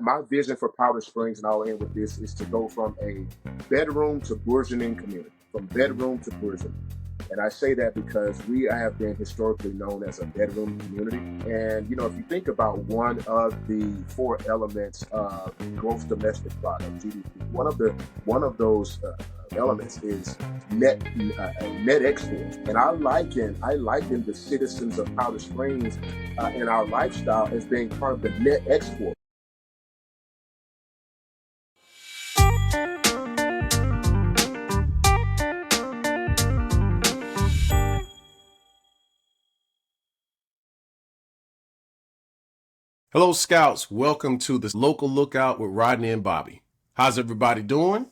my vision for Powder Springs, and I'll end with this, is to go from a bedroom to bourgeoning community, from bedroom to bourgeoning. And I say that because we have been historically known as a bedroom community. And, if you think about one of the four elements of gross domestic product, GDP, one of those elements is net exports. And I liken the citizens of Powder Springs and our lifestyle as being part of the net export. Hello, Scouts. Welcome to the Local Lookout with Rodney and Bobby. How's everybody doing?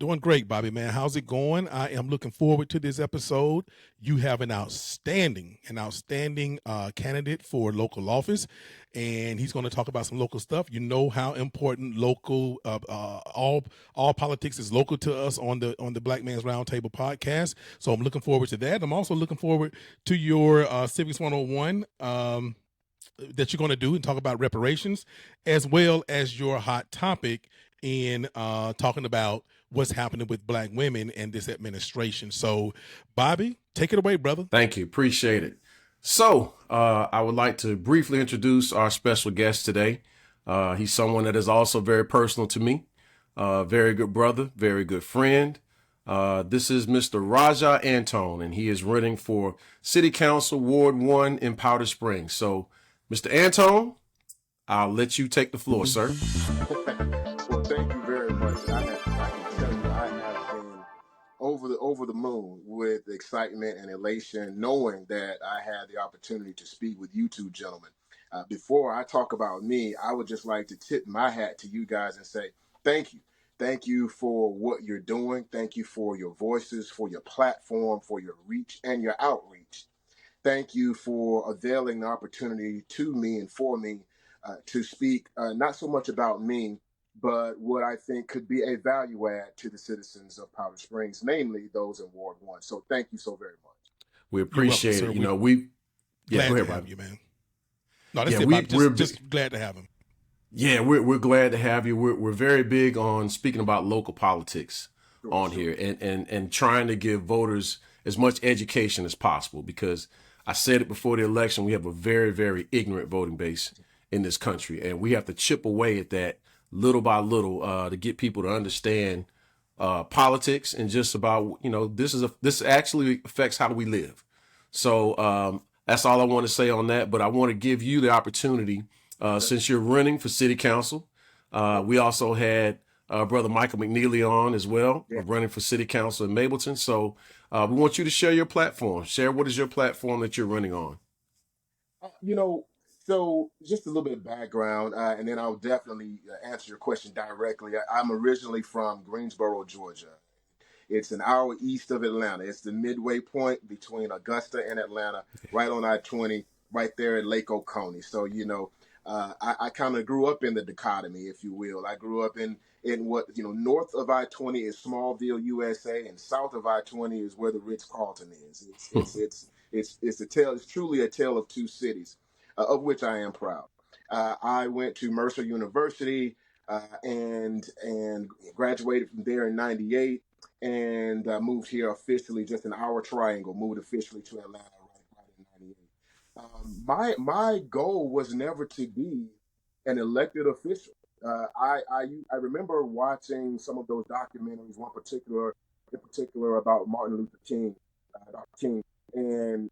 Doing great, Bobby, man. How's it going? I am looking forward to this episode. You have an outstanding candidate for local office, and he's going to talk about some local stuff. You know how important local, all politics is local to us on the Black Man's Roundtable podcast. So I'm looking forward to that. I'm also looking forward to your Civics 101 that you're going to do and talk about reparations, as well as your hot topic in talking about what's happening with Black women and this administration. So, Bobby, take it away, brother. Thank you. Appreciate it. So, I would like to briefly introduce our special guest today. He's someone that is also very personal to me, very good brother, very good friend. This is Mr. Raja Antone, and he is running for City Council Ward 1 in Powder Springs. So, Mr. Antone, I'll let you take the floor, sir. Well, thank you very much. I can tell you, I have been over the moon with excitement and elation, knowing that I had the opportunity to speak with you two gentlemen. Before I talk about me, I would just like to tip my hat to you guys and say thank you. Thank you for what you're doing. Thank you for your voices, for your platform, for your reach and your outreach. Thank you for availing the opportunity to me and for me to speak not so much about me, but what I think could be a value add to the citizens of Powder Springs, namely those in Ward 1. So thank you so very much. We appreciate it. Glad to have you, man. No, that's it. Just glad to have him. Yeah, we're glad to have you. We're very big on speaking about local politics here and trying to give voters as much education as possible, because I said it before the election, we have a very, very ignorant voting base in this country, and we have to chip away at that little by little to get people to understand politics and just about, this actually affects how we live. So that's all I want to say on that. But I want to give you the opportunity, since you're running for city council. We also had Brother Michael McNeely on as well, running for city council in Mableton. So we want you to share your platform. Share what is your platform that you're running on. So just a little bit of background, and then I'll definitely answer your question directly. I'm originally from Greensboro, Georgia. It's an hour east of Atlanta. It's the midway point between Augusta and Atlanta, right on I-20, right there at Lake Oconee. So, I kind of grew up in the dichotomy, if you will. I grew up in what, north of I-20 is Smallville, USA, and south of I-20 is where the Ritz-Carlton is. It's truly a tale of two cities, of which I am proud. I went to Mercer University and graduated from there in '98, and moved here officially, just an hour triangle, moved officially to Atlanta right in '98. My goal was never to be an elected official. I remember watching some of those documentaries, in particular about Martin Luther King, Dr. King, and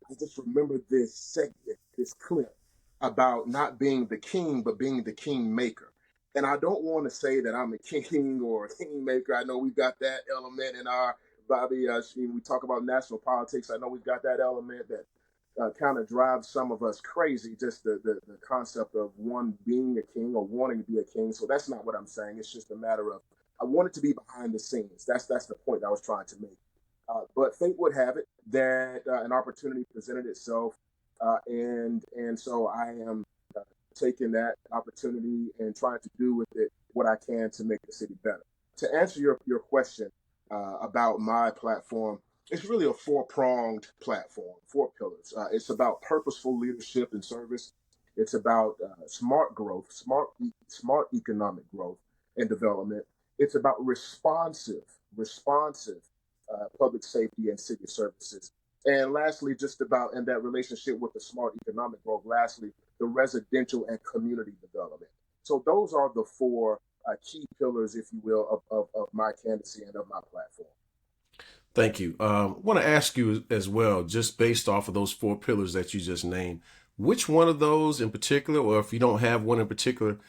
I just remember this segment, this clip about not being the king, but being the kingmaker. And I don't want to say that I'm a king or a kingmaker. I know we've got that element in our, Bobby, we talk about national politics. I know we've got that element that kind of drives some of us crazy, just the concept of one being a king or wanting to be a king. So that's not what I'm saying. It's just a matter of, I wanted to be behind the scenes. That's the point I was trying to make. But fate would have it that an opportunity presented itself, and so I am taking that opportunity and trying to do with it what I can to make the city better. To answer your question about my platform, it's really a four-pronged platform, four pillars. It's about purposeful leadership and service. It's about smart growth, smart economic growth and development. It's about responsive public safety and city services. And lastly, just about in that relationship with the smart economic growth, lastly, the residential and community development. So those are the four key pillars, if you will, of my candidacy and of my platform. Thank you. I want to ask you as well, just based off of those four pillars that you just named, which one of those in particular, or if you don't have one in particular,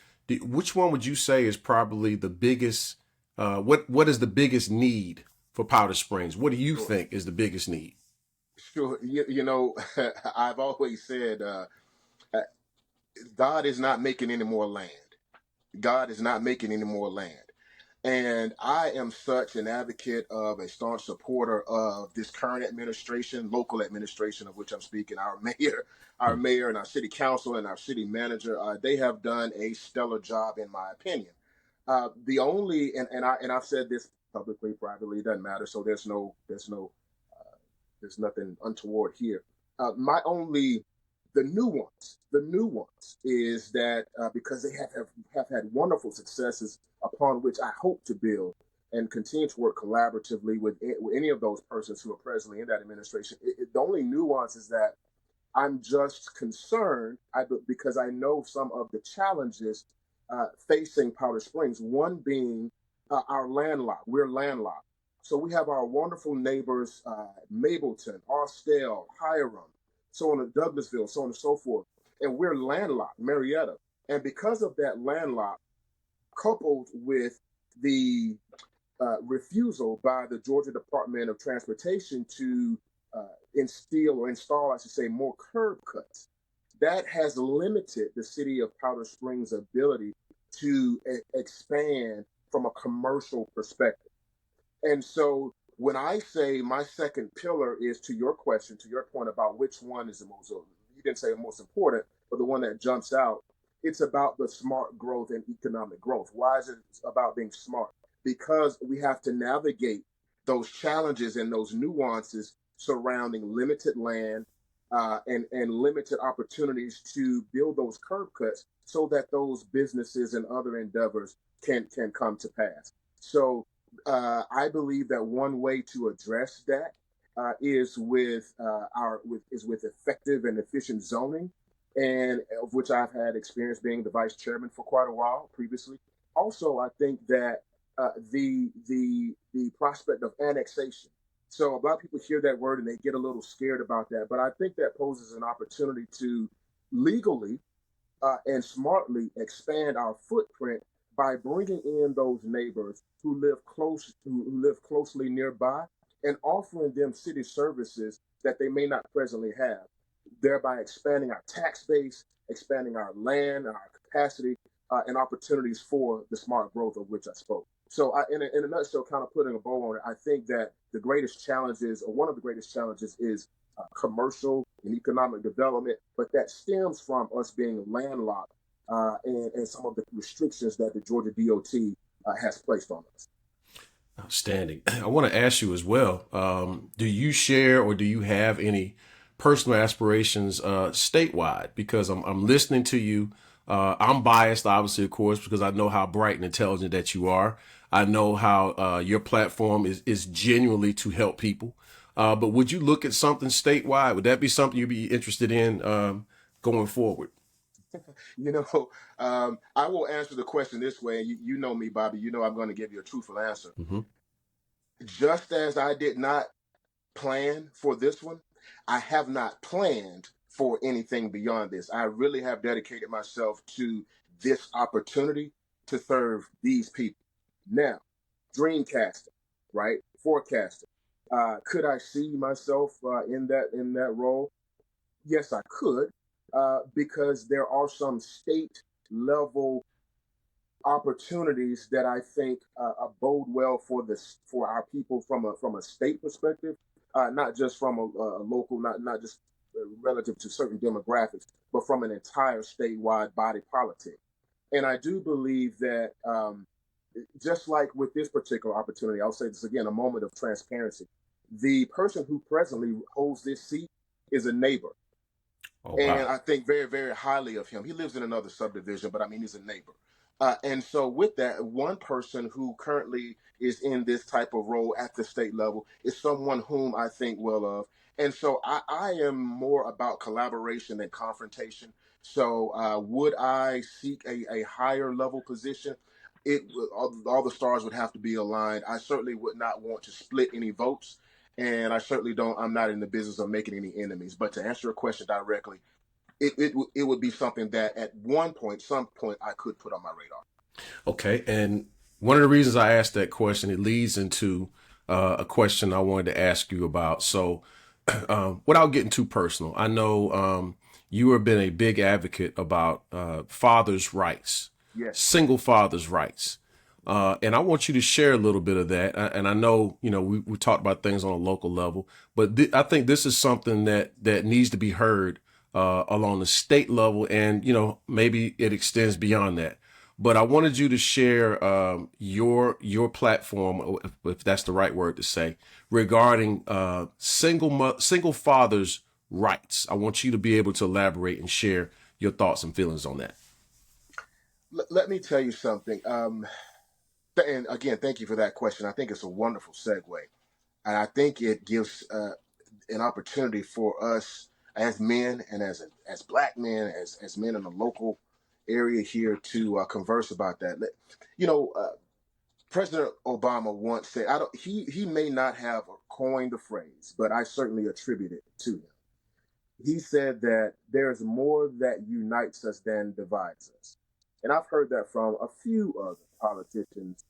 which one would you say is probably the biggest? What is the biggest need for Powder Springs? What do you Sure. think is the biggest need? Sure. I've always said God is not making any more land. God is not making any more land. And I am such an advocate of a staunch supporter of this current administration, local administration of which I'm speaking, our mayor and our city council and our city manager. They have done a stellar job, in my opinion. The only, and I've said this publicly, privately, it doesn't matter. So there's nothing untoward here. My only the nuance is that because they have had wonderful successes upon which I hope to build and continue to work collaboratively with any of those persons who are presently in that administration. The only nuance is that I'm just concerned because I know some of the challenges facing Powder Springs. One being our landlocked. We're landlocked. So we have our wonderful neighbors, Mableton, Austell, Hiram, so on, Douglasville, so on and so forth. And we're landlocked, Marietta. And because of that landlock, coupled with the refusal by the Georgia Department of Transportation to install, I should say, more curb cuts, that has limited the city of Powder Springs' ability to expand from a commercial perspective. And so when I say my second pillar is to your question, to your point about which one is the most, you didn't say the most important, but the one that jumps out, it's about the smart growth and economic growth. Why is it about being smart? Because we have to navigate those challenges and those nuances surrounding limited land and limited opportunities to build those curb cuts so that those businesses and other endeavors can come to pass. So I believe that one way to address that is with effective and efficient zoning, and of which I've had experience being the vice chairman for quite a while previously. Also, I think that the prospect of annexation. So a lot of people hear that word and they get a little scared about that, but I think that poses an opportunity to legally and smartly expand our footprint by bringing in those neighbors who live closely nearby, and offering them city services that they may not presently have, thereby expanding our tax base, expanding our land, our capacity, and opportunities for the smart growth of which I spoke. So, in a nutshell, kind of putting a bow on it, I think that the greatest challenges, or one of the greatest challenges, is commercial and economic development, but that stems from us being landlocked and some of the restrictions that the Georgia DOT has placed on us. Outstanding. I want to ask you as well, do you share or do you have any personal aspirations statewide? Because I'm listening to you. I'm biased, obviously, of course, because I know how bright and intelligent that you are. I know how your platform is genuinely to help people. But would you look at something statewide? Would that be something you'd be interested in going forward? I will answer the question this way. You know me, Bobby. You know I'm going to give you a truthful answer. Mm-hmm. Just as I did not plan for this one, I have not planned for anything beyond this. I really have dedicated myself to this opportunity to serve these people. Now, dreamcasting, right? Forecasting. Could I see myself in that role? Yes, I could, because there are some state level opportunities that I think bode well for our people from a state perspective, not just from a local, not just relative to certain demographics, but from an entire statewide body politic. And I do believe that just like with this particular opportunity, I'll say this again, a moment of transparency. The person who presently holds this seat is a neighbor. Oh, And wow. I think very, very highly of him. He lives in another subdivision, but I mean, he's a neighbor. And so, with that, one person who currently is in this type of role at the state level is someone whom I think well of. And so, I am more about collaboration than confrontation. So, would I seek a higher level position? All the stars would have to be aligned. I certainly would not want to split any votes, and I certainly don't. I'm not in the business of making any enemies. But to answer your question directly, it would be something that at some point, I could put on my radar. Okay. And one of the reasons I asked that question, it leads into a question I wanted to ask you about. So, without getting too personal, I know you have been a big advocate about fathers' rights, Yes. single fathers' rights. And I want you to share a little bit of that. And I know, we talked about things on a local level, but I think this is something that needs to be heard along the state level. And, maybe it extends beyond that. But I wanted you to share your platform, if that's the right word to say, regarding single fathers' rights. I want you to be able to elaborate and share your thoughts and feelings on that. Let me tell you something. And again, thank you for that question. I think it's a wonderful segue, and I think it gives an opportunity for us as men and as black men, as men in the local area here to converse about that. You know, President Obama once said, "I don't." He may not have coined the phrase, but I certainly attribute it to him. He said that there is more that unites us than divides us, and I've heard that from a few other politicians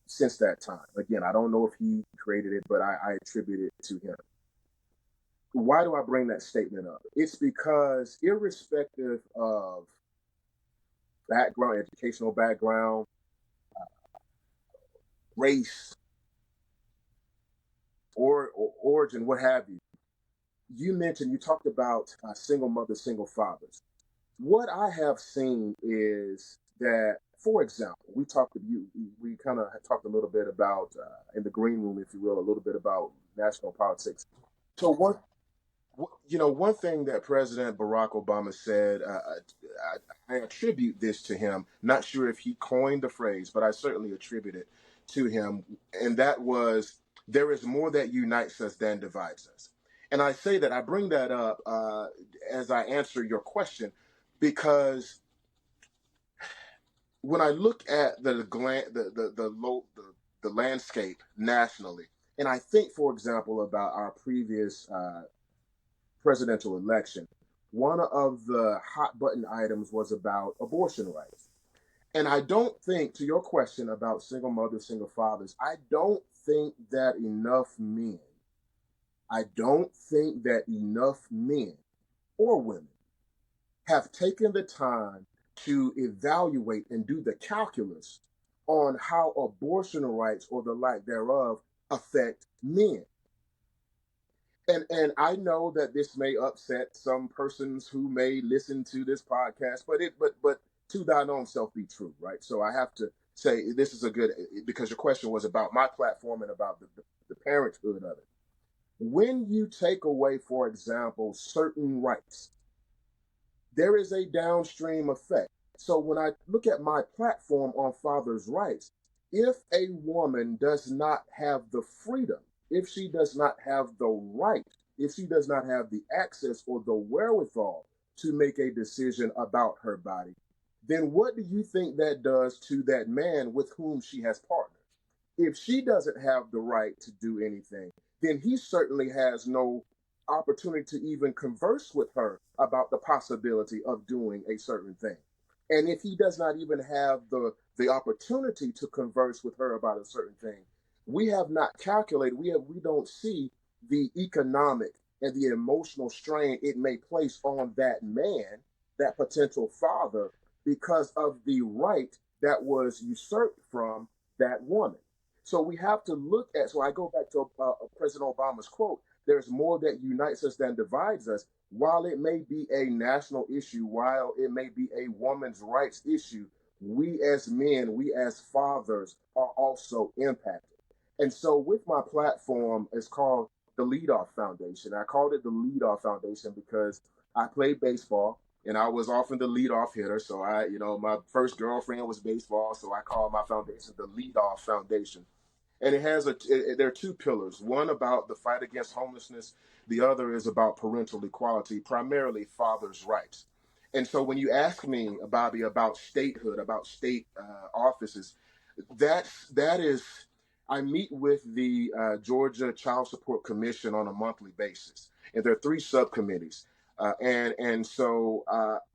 since that time. Again, I don't know if he created it, but I attribute it to him. Why do I bring that statement up? It's because, irrespective of background, educational background, race, or origin, what have you, you talked about single mothers, single fathers. What I have seen is that, for example, we kind of talked a little bit about in the green room, if you will, a little bit about national politics. So one thing that President Barack Obama said, I attribute this to him. Not sure if he coined the phrase, but I certainly attribute it to him. And that was, there is more that unites us than divides us. And I say that, I bring that up as I answer your question, because when I look at the landscape nationally, and I think, for example, about our previous presidential election, one of the hot button items was about abortion rights. And I don't think, to your question about single mothers, single fathers, I don't think that enough men or women have taken the time to evaluate and do the calculus on how abortion rights or the like thereof affect men. And I know that this may upset some persons who may listen to this podcast, but to thine own self be true, right? So I have to say this is a good, because your question was about my platform and about the parenthood of it. When you take away, for example, certain rights, there is a downstream effect. So when I look at my platform on fathers' rights, if a woman does not have the freedom, if she does not have the right, if she does not have the access or the wherewithal to make a decision about her body, then what do you think that does to that man with whom she has partnered? If she doesn't have the right to do anything, then he certainly has no opportunity to even converse with her about the possibility of doing a certain thing. And if he does not even have the opportunity to converse with her about a certain thing, we have not calculated, we don't see the economic and the emotional strain it may place on that man, that potential father, because of the right that was usurped from that woman. So we have to look at, so I go back to President Obama's quote, there's more that unites us than divides us. While it may be a national issue, while it may be a woman's rights issue, we as men, we as fathers are also impacted. And so with my platform, it's called the Lead Off Foundation. I called it the Lead Off Foundation because I played baseball, and I was often the leadoff hitter. So my first girlfriend was baseball, so I called my foundation the Leadoff Foundation. And there are two pillars. One about the fight against homelessness. The other is about parental equality, primarily fathers' rights. And so when you ask me, Bobby, about statehood, about state offices, that is, I meet with the Georgia Child Support Commission on a monthly basis, and there are three subcommittees, and so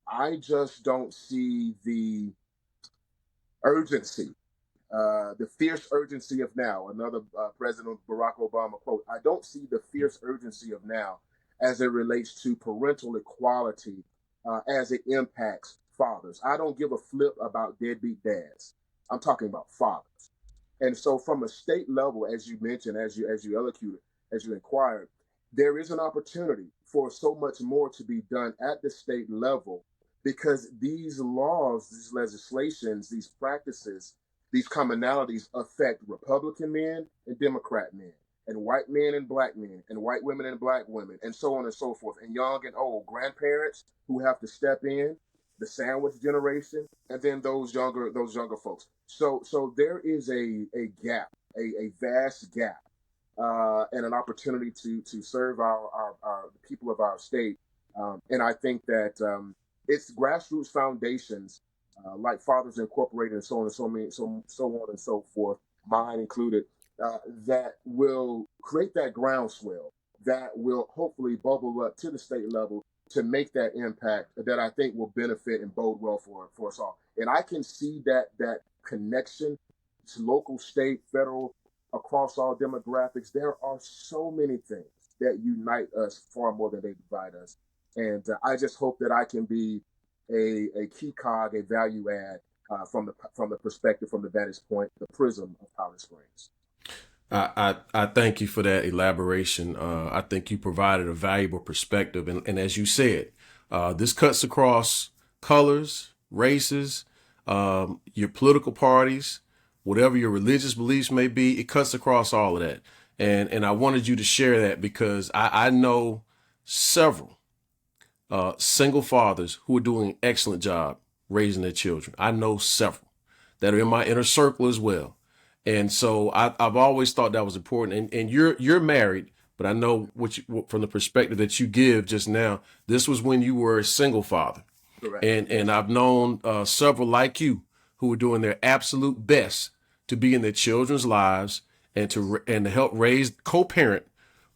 I just don't see the urgency, the fierce urgency of now. Another President Barack Obama quote: "I don't see the fierce urgency of now as it relates to parental equality as it impacts fathers. I don't give a flip about deadbeat dads. I'm talking about fathers." And so, from a state level, as you mentioned, as you elocuted, as you inquired, there is an opportunity for so much more to be done at the state level, because these laws, these legislations, these practices, these commonalities affect Republican men and Democrat men, and white men and black men, and white women and black women, and so on and so forth, and young and old, grandparents who have to step in, the sandwich generation, and then those younger folks. So there is a gap, a vast gap, and an opportunity to serve our the people of our state. And I think that it's grassroots foundations like Fathers Incorporated and so on and so on and so forth, mine included, that will create that groundswell that will hopefully bubble up to the state level to make that impact that I think will benefit and bode well for us all. And I can see that connection to local, state, federal, across all demographics. There are so many things that unite us far more than they divide us. And I just hope that I can be a key cog, a value add from the perspective, from the vantage point, the prism of Powder Springs. I thank you for that elaboration. I think you provided a valuable perspective. And as you said, this cuts across colors, races, your political parties, whatever your religious beliefs may be. It cuts across all of that. And I wanted you to share that because I know several single fathers who are doing an excellent job raising their children. I know several that are in my inner circle as well. And so I've always thought that was important. And you're married, but I know from the perspective that you give just now, this was when you were a single father. Correct. And I've known several like you who are doing their absolute best to be in their children's lives and to help raise, co-parent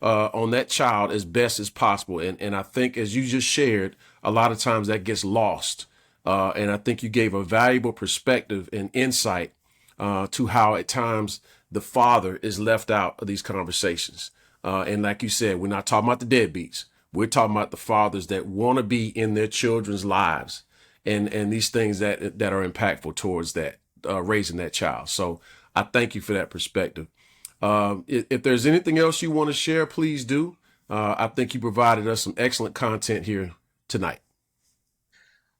on that child as best as possible. And I think, as you just shared, a lot of times that gets lost. And I think you gave a valuable perspective and insight to how at times the father is left out of these conversations. And like you said, we're not talking about the deadbeats. We're talking about the fathers that want to be in their children's lives and these things that are impactful towards that, raising that child. So I thank you for that perspective. If there's anything else you want to share, please do. I think you provided us some excellent content here tonight.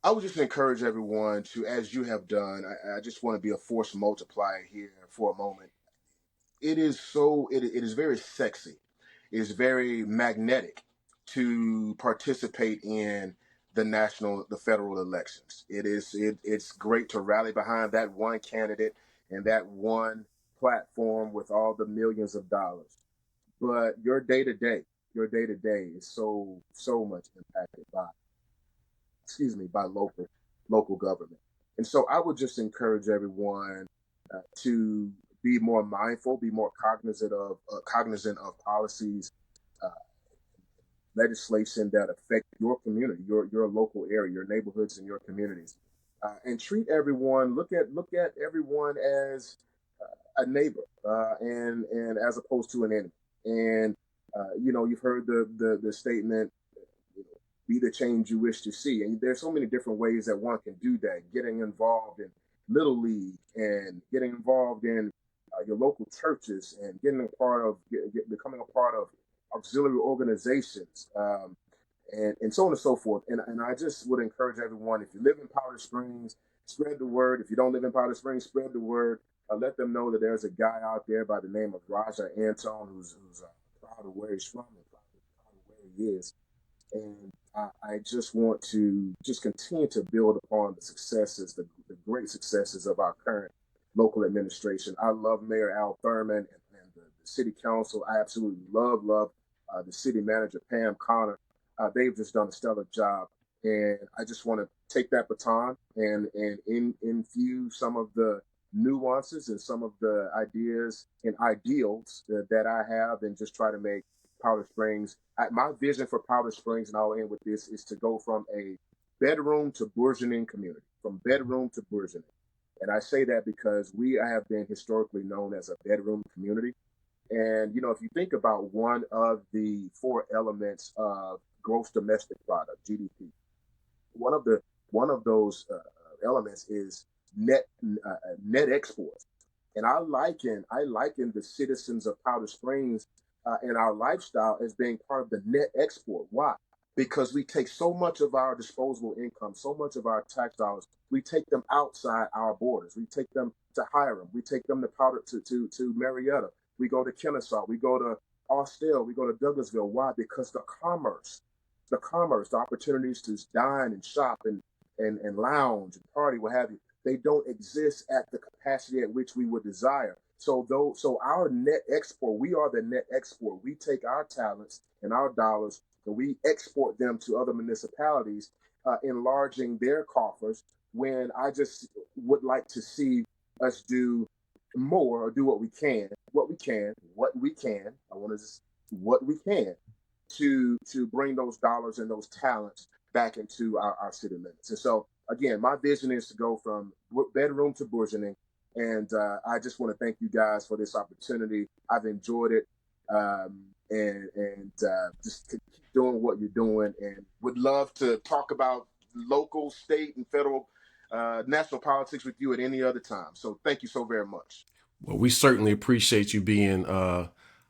I would just encourage everyone to, as you have done, I just want to be a force multiplier here for a moment. It is very sexy. It is very magnetic to participate in the federal elections. It's great to rally behind that one candidate and that one platform with all the millions of dollars. But your day to day is so much impacted by local government. And so I would just encourage everyone to be more mindful, be more cognizant of policies, uh, legislation that affect your community, your local area, your neighborhoods, and your communities, and treat everyone. Look at everyone as a neighbor, and as opposed to an enemy. And you've heard the statement, be the change you wish to see. And there's so many different ways that one can do that. Getting involved in Little League and getting involved in your local churches and becoming a part of auxiliary organizations, and so on and so forth. And I just would encourage everyone, if you live in Powder Springs, spread the word. If you don't live in Powder Springs, spread the word. Let them know that there's a guy out there by the name of Raja Antone who's proud of where he's from and proud of where he is. And I just want to just continue to build upon the successes, the great successes of our current local administration. I love Mayor Al Thurman and the city council. I absolutely love the city manager, Pam Connor. They've just done a stellar job. And I just want to take that baton and infuse some of the nuances and some of the ideas and ideals that I have and just try to make Powder Springs. My vision for Powder Springs, and I'll end with this, is to go from a bedroom to bourgeoning community, from bedroom to bourgeoning. And I say that because we have been historically known as a bedroom community. And, you know, if you think about one of the four elements of gross domestic product, GDP, one of the one of those elements is net exports. And I liken the citizens of Powder Springs and our lifestyle as being part of the net export. Why? Because we take so much of our disposable income, so much of our tax dollars, we take them outside our borders. We take them to Hiram. We take them to Powder to Marietta. We go to Kennesaw. We go to Austell. We go to Douglasville. Why? Because the opportunities to dine and shop and lounge and party, what have you, they don't exist at the capacity at which we would desire. So our net export, we are the net export. We take our talents and our dollars and we export them to other municipalities, enlarging their coffers. When I just would like to see us do more or do what we can. I want to just what we can to bring those dollars and those talents back into our city limits. And so, again, my vision is to go from bedroom to bourgeoning. And I just want to thank you guys for this opportunity. I've enjoyed it, and just keep doing what you're doing, and would love to talk about local, state, and federal, national politics with you at any other time. So thank you so very much. Well, we certainly appreciate you being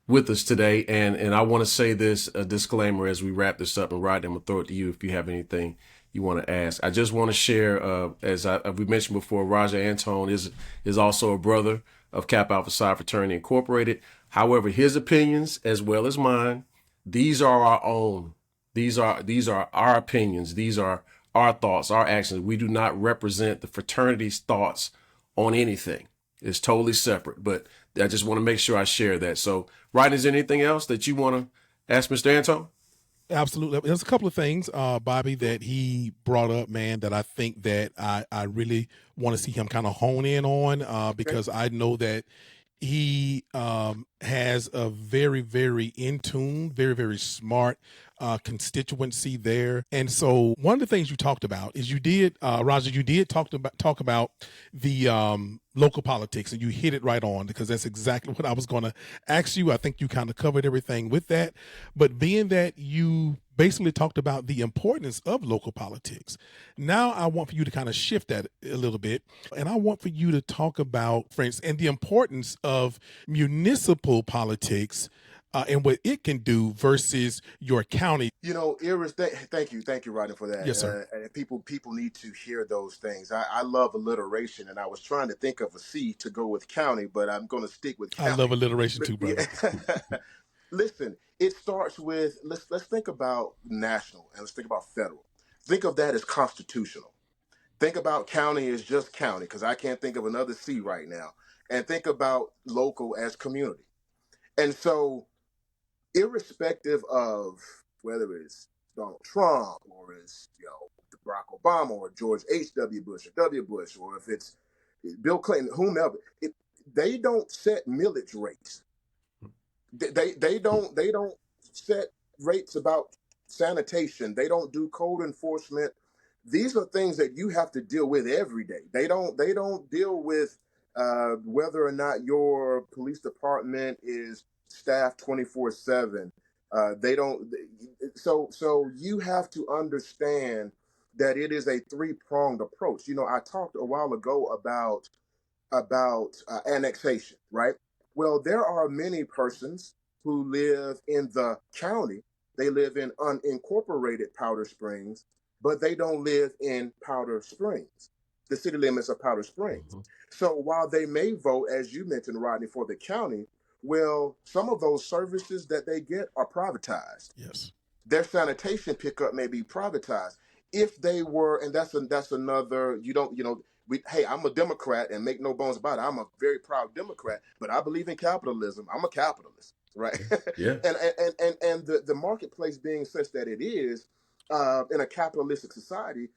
with us today. And I want to say this, a disclaimer as we wrap this up, and Rod, I'm going to throw it to you if you have anything you want to ask. I just want to share, as we mentioned before, Raja Antone is also a brother of Kappa Alpha Psi Fraternity Incorporated. However, his opinions as well as mine, these are our own. These are our opinions. These are our thoughts, our actions. We do not represent the fraternity's thoughts on anything. It's totally separate, but I just want to make sure I share that. So, Ryan, is there anything else that you want to ask Mr. Antone? Absolutely. There's a couple of things, Bobby, that he brought up, man, that I think that I really want to see him kind of hone in on, because I know that he has a very, very in tune, very, very smart constituency there. And so one of the things you talked about is Raja, you did talk about the local politics, and you hit it right on, because that's exactly what I was going to ask you. I think you kind of covered everything with that. But being that you basically talked about the importance of local politics, now I want for you to kind of shift that a little bit. And I want for you to talk about, for instance, and the importance of municipal politics and what it can do versus your county. You know, thank you, Rodney, for that. Yes, sir. And people need to hear those things. I love alliteration, and I was trying to think of a C to go with county, but I'm going to stick with county. I love alliteration too, brother. Yeah. Listen, it starts with let's think about national and let's think about federal. Think of that as constitutional. Think about county as just county, because I can't think of another C right now. And think about local as community. And so, irrespective of whether it's Donald Trump or it's Barack Obama or George H.W. Bush or W. Bush, or if it's Bill Clinton, whomever, they don't set millage rates. They don't set rates about sanitation. They don't do code enforcement. These are things that you have to deal with every day. They don't deal with whether or not your police department is staffed 24/7. They don't. So you have to understand that it is a three-pronged approach. You know, I talked a while ago about annexation, right? Well, there are many persons who live in the county. They live in unincorporated Powder Springs, but they don't live in Powder Springs, the city limits of Powder Springs. Mm-hmm. So while they may vote, as you mentioned, Rodney, for the county, well, some of those services that they get are privatized. Yes. their sanitation pickup may be privatized. If they were, and that's another, you don't, hey, I'm a Democrat, and make no bones about it, I'm a very proud Democrat, but I believe in capitalism. I'm a capitalist, right? Yeah. and the marketplace being such that it is, in a capitalistic society,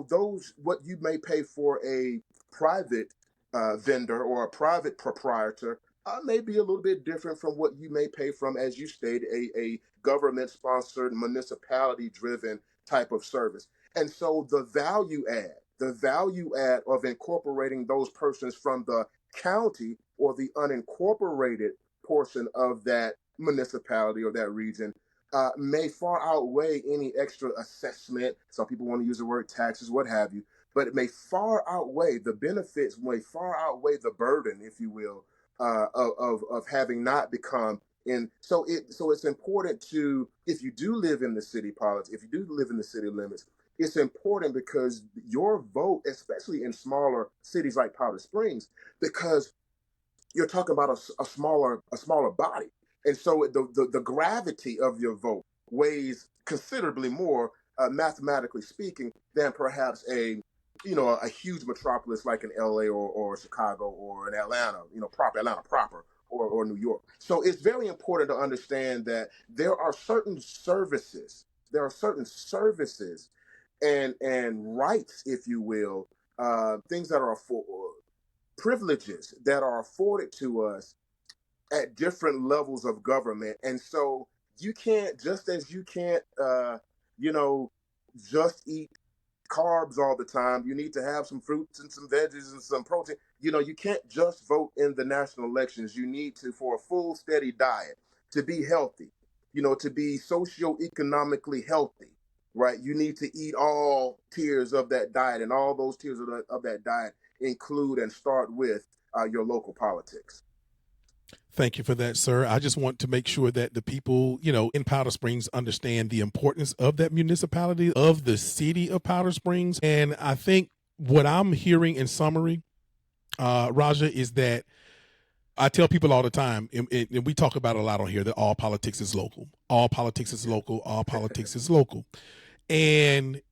those, what you may pay for a private vendor or a private proprietor may be a little bit different from what you may pay from, as you stated, a government-sponsored, municipality-driven type of service. And so the value add of incorporating those persons from the county or the unincorporated portion of that municipality or that region may far outweigh any extra assessment. Some people want to use the word taxes, what have you, but it may far outweigh the benefits, may far outweigh the burden, if you will, of having not become in. So it's important to, if you do live in the city politics, if you do live in the city limits, it's important because your vote, especially in smaller cities like Powder Springs, because you're talking about a smaller body, and so the gravity of your vote weighs considerably more, mathematically speaking, than perhaps a huge metropolis like in LA or Chicago or in Atlanta, Atlanta proper, or New York. So it's very important to understand that there are certain services, and rights, if you will, things that are for privileges that are afforded to us at different levels of government. And so you can't, just as you can't, just eat carbs all the time. You need to have some fruits and some veggies and some protein. You can't just vote in the national elections. You need to, for a full, steady diet, to be healthy, to be socioeconomically healthy, right? You need to eat all tiers of that diet, and all those tiers of that diet include and start with your local politics. Thank you for that, sir. I just want to make sure that the people, in Powder Springs understand the importance of that municipality, of the city of Powder Springs. And I think what I'm hearing in summary, Raja, is that I tell people all the time, and we talk about it a lot on here, that all politics is local. All politics is local. All politics is local. And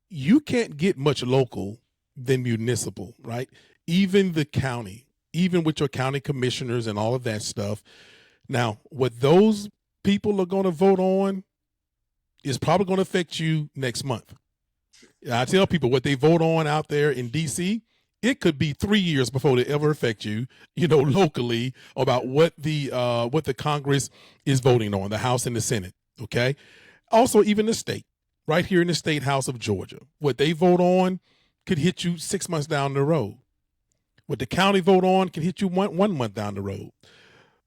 you can't get much local than municipal, right? Even the county, even with your county commissioners and all of that stuff. Now, what those people are going to vote on is probably going to affect you next month. I tell people what they vote on out there in DC, it could be 3 years before they ever affect you, locally, about what the Congress is voting on, the House and the Senate. Okay. Also, even the state, right here in the state house of Georgia, what they vote on could hit you 6 months down the road. What the county vote on can hit you one month down the road.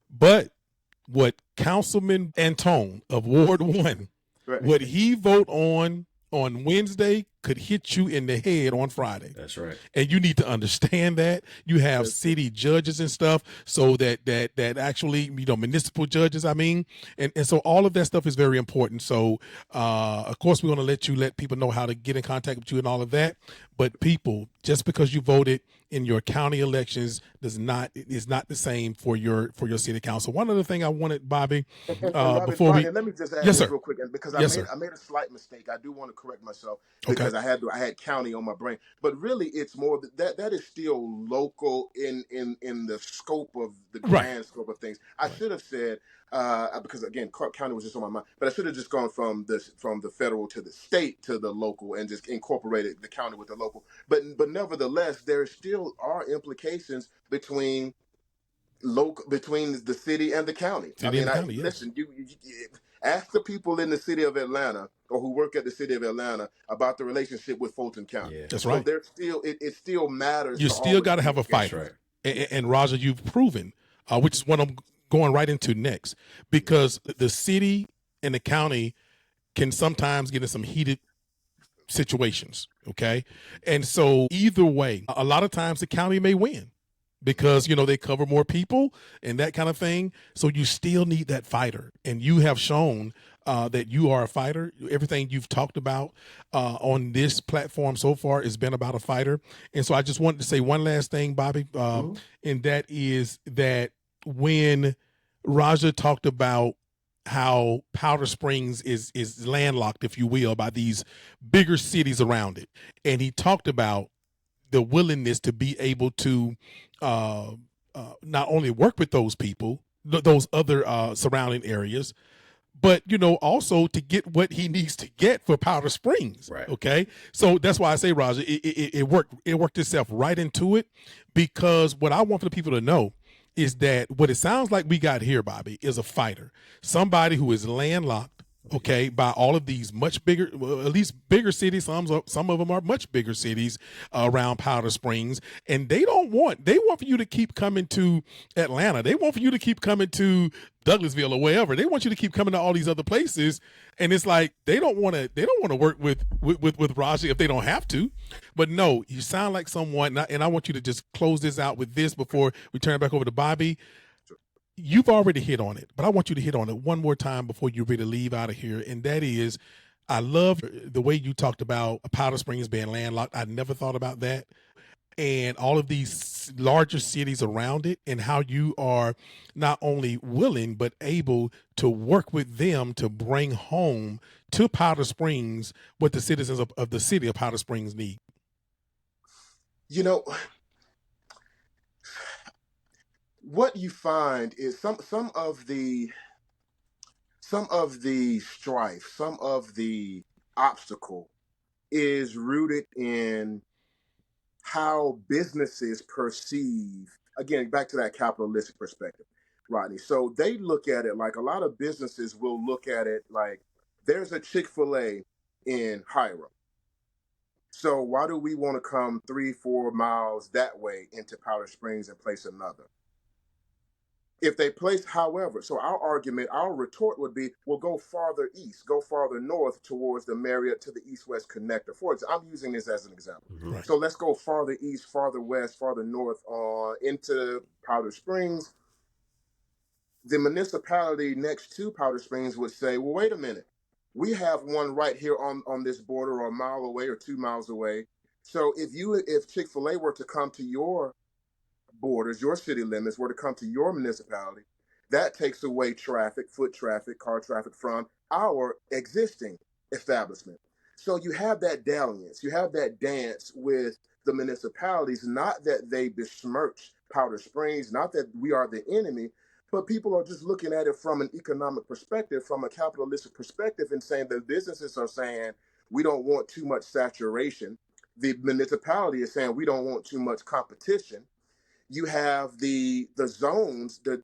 But what Councilman Antone of Ward 1, right, what he vote on Wednesday could hit you in the head on Friday. That's right. And you need to understand that. You have city judges and stuff, so that actually, municipal judges, and so all of that stuff is very important. So, of course, we want to let people know how to get in contact with you and all of that. But people, just because you voted in your county elections is not the same for your city council. One other thing I wanted, Bobby, before we let me just add yes, this sir. real quick, because I made a slight mistake. I do want to correct myself, because I had county on my brain, but really it's more that is still local in the scope of the grand scope of things. I should have said, because again, county was just on my mind, but I should have just gone from the federal to the state to the local and just incorporated the county with the local. But nevertheless, there still are implications between the city and the county. Listen, you ask the people in the city of Atlanta, or who work at the city of Atlanta, about the relationship with Fulton County. Yeah. That's right. So there's still it still matters. You still got to have a fight. Right. And Raja, you've proven, which is what I'm going right into next, because the city and the county can sometimes get in some heated situations. Okay. And so either way, a lot of times the county may win, because they cover more people and that kind of thing. So you still need that fighter, and you have shown that you are a fighter. Everything you've talked about on this platform so far has been about a fighter. And so I just wanted to say one last thing, Bobby, and that is that when Raja talked about how Powder Springs is landlocked, if you will, by these bigger cities around it. And he talked about the willingness to be able to not only work with those people, those other surrounding areas, but also to get what he needs to get for Powder Springs. Right. Okay, so that's why I say, Raja, it worked. It worked itself right into it, because what I want for the people to know is that what it sounds like we got here, Bobby, is a fighter, somebody who is landlocked, okay, by all of these much bigger, well, at least bigger cities. Some of them are much bigger cities around Powder Springs, and they want for you to keep coming to Atlanta. They want for you to keep coming to Douglasville or wherever. They want you to keep coming to all these other places, and it's like they don't want to work with Raja if they don't have to. But no, you sound like someone, and I want you to just close this out with this before we turn it back over to Bobby. You've already hit on it, but I want you to hit on it one more time before you're ready to leave out of here. And that is, I love the way you talked about Powder Springs being landlocked. I never thought about that. And all of these larger cities around it, and how you are not only willing, but able to work with them to bring home to Powder Springs what the citizens of the city of Powder Springs need. What you find is some of the strife, some of the obstacle is rooted in how businesses perceive, again, back to that capitalistic perspective, Rodney. So they look at it like, a lot of businesses will look at it like, there's a Chick-fil-A in Hiram. So why do we want to come 3-4 miles that way into Powder Springs and place another? If they place, however, so our retort would be, well, go farther east, go farther north towards the Marriott to the east-west connector. For example, I'm using this as an example. Right. So let's go farther east, farther west, farther north into Powder Springs. The municipality next to Powder Springs would say, well, wait a minute. We have one right here on this border, or a mile away or 2 miles away. So if Chick-fil-A were to come to your borders, your city limits, were to come to your municipality, that takes away traffic, foot traffic, car traffic from our existing establishment. So you have that dalliance, you have that dance with the municipalities, not that they besmirch Powder Springs, not that we are the enemy, but people are just looking at it from an economic perspective, from a capitalistic perspective, and saying that businesses are saying, we don't want too much saturation. The municipality is saying, we don't want too much competition. You have the zones, the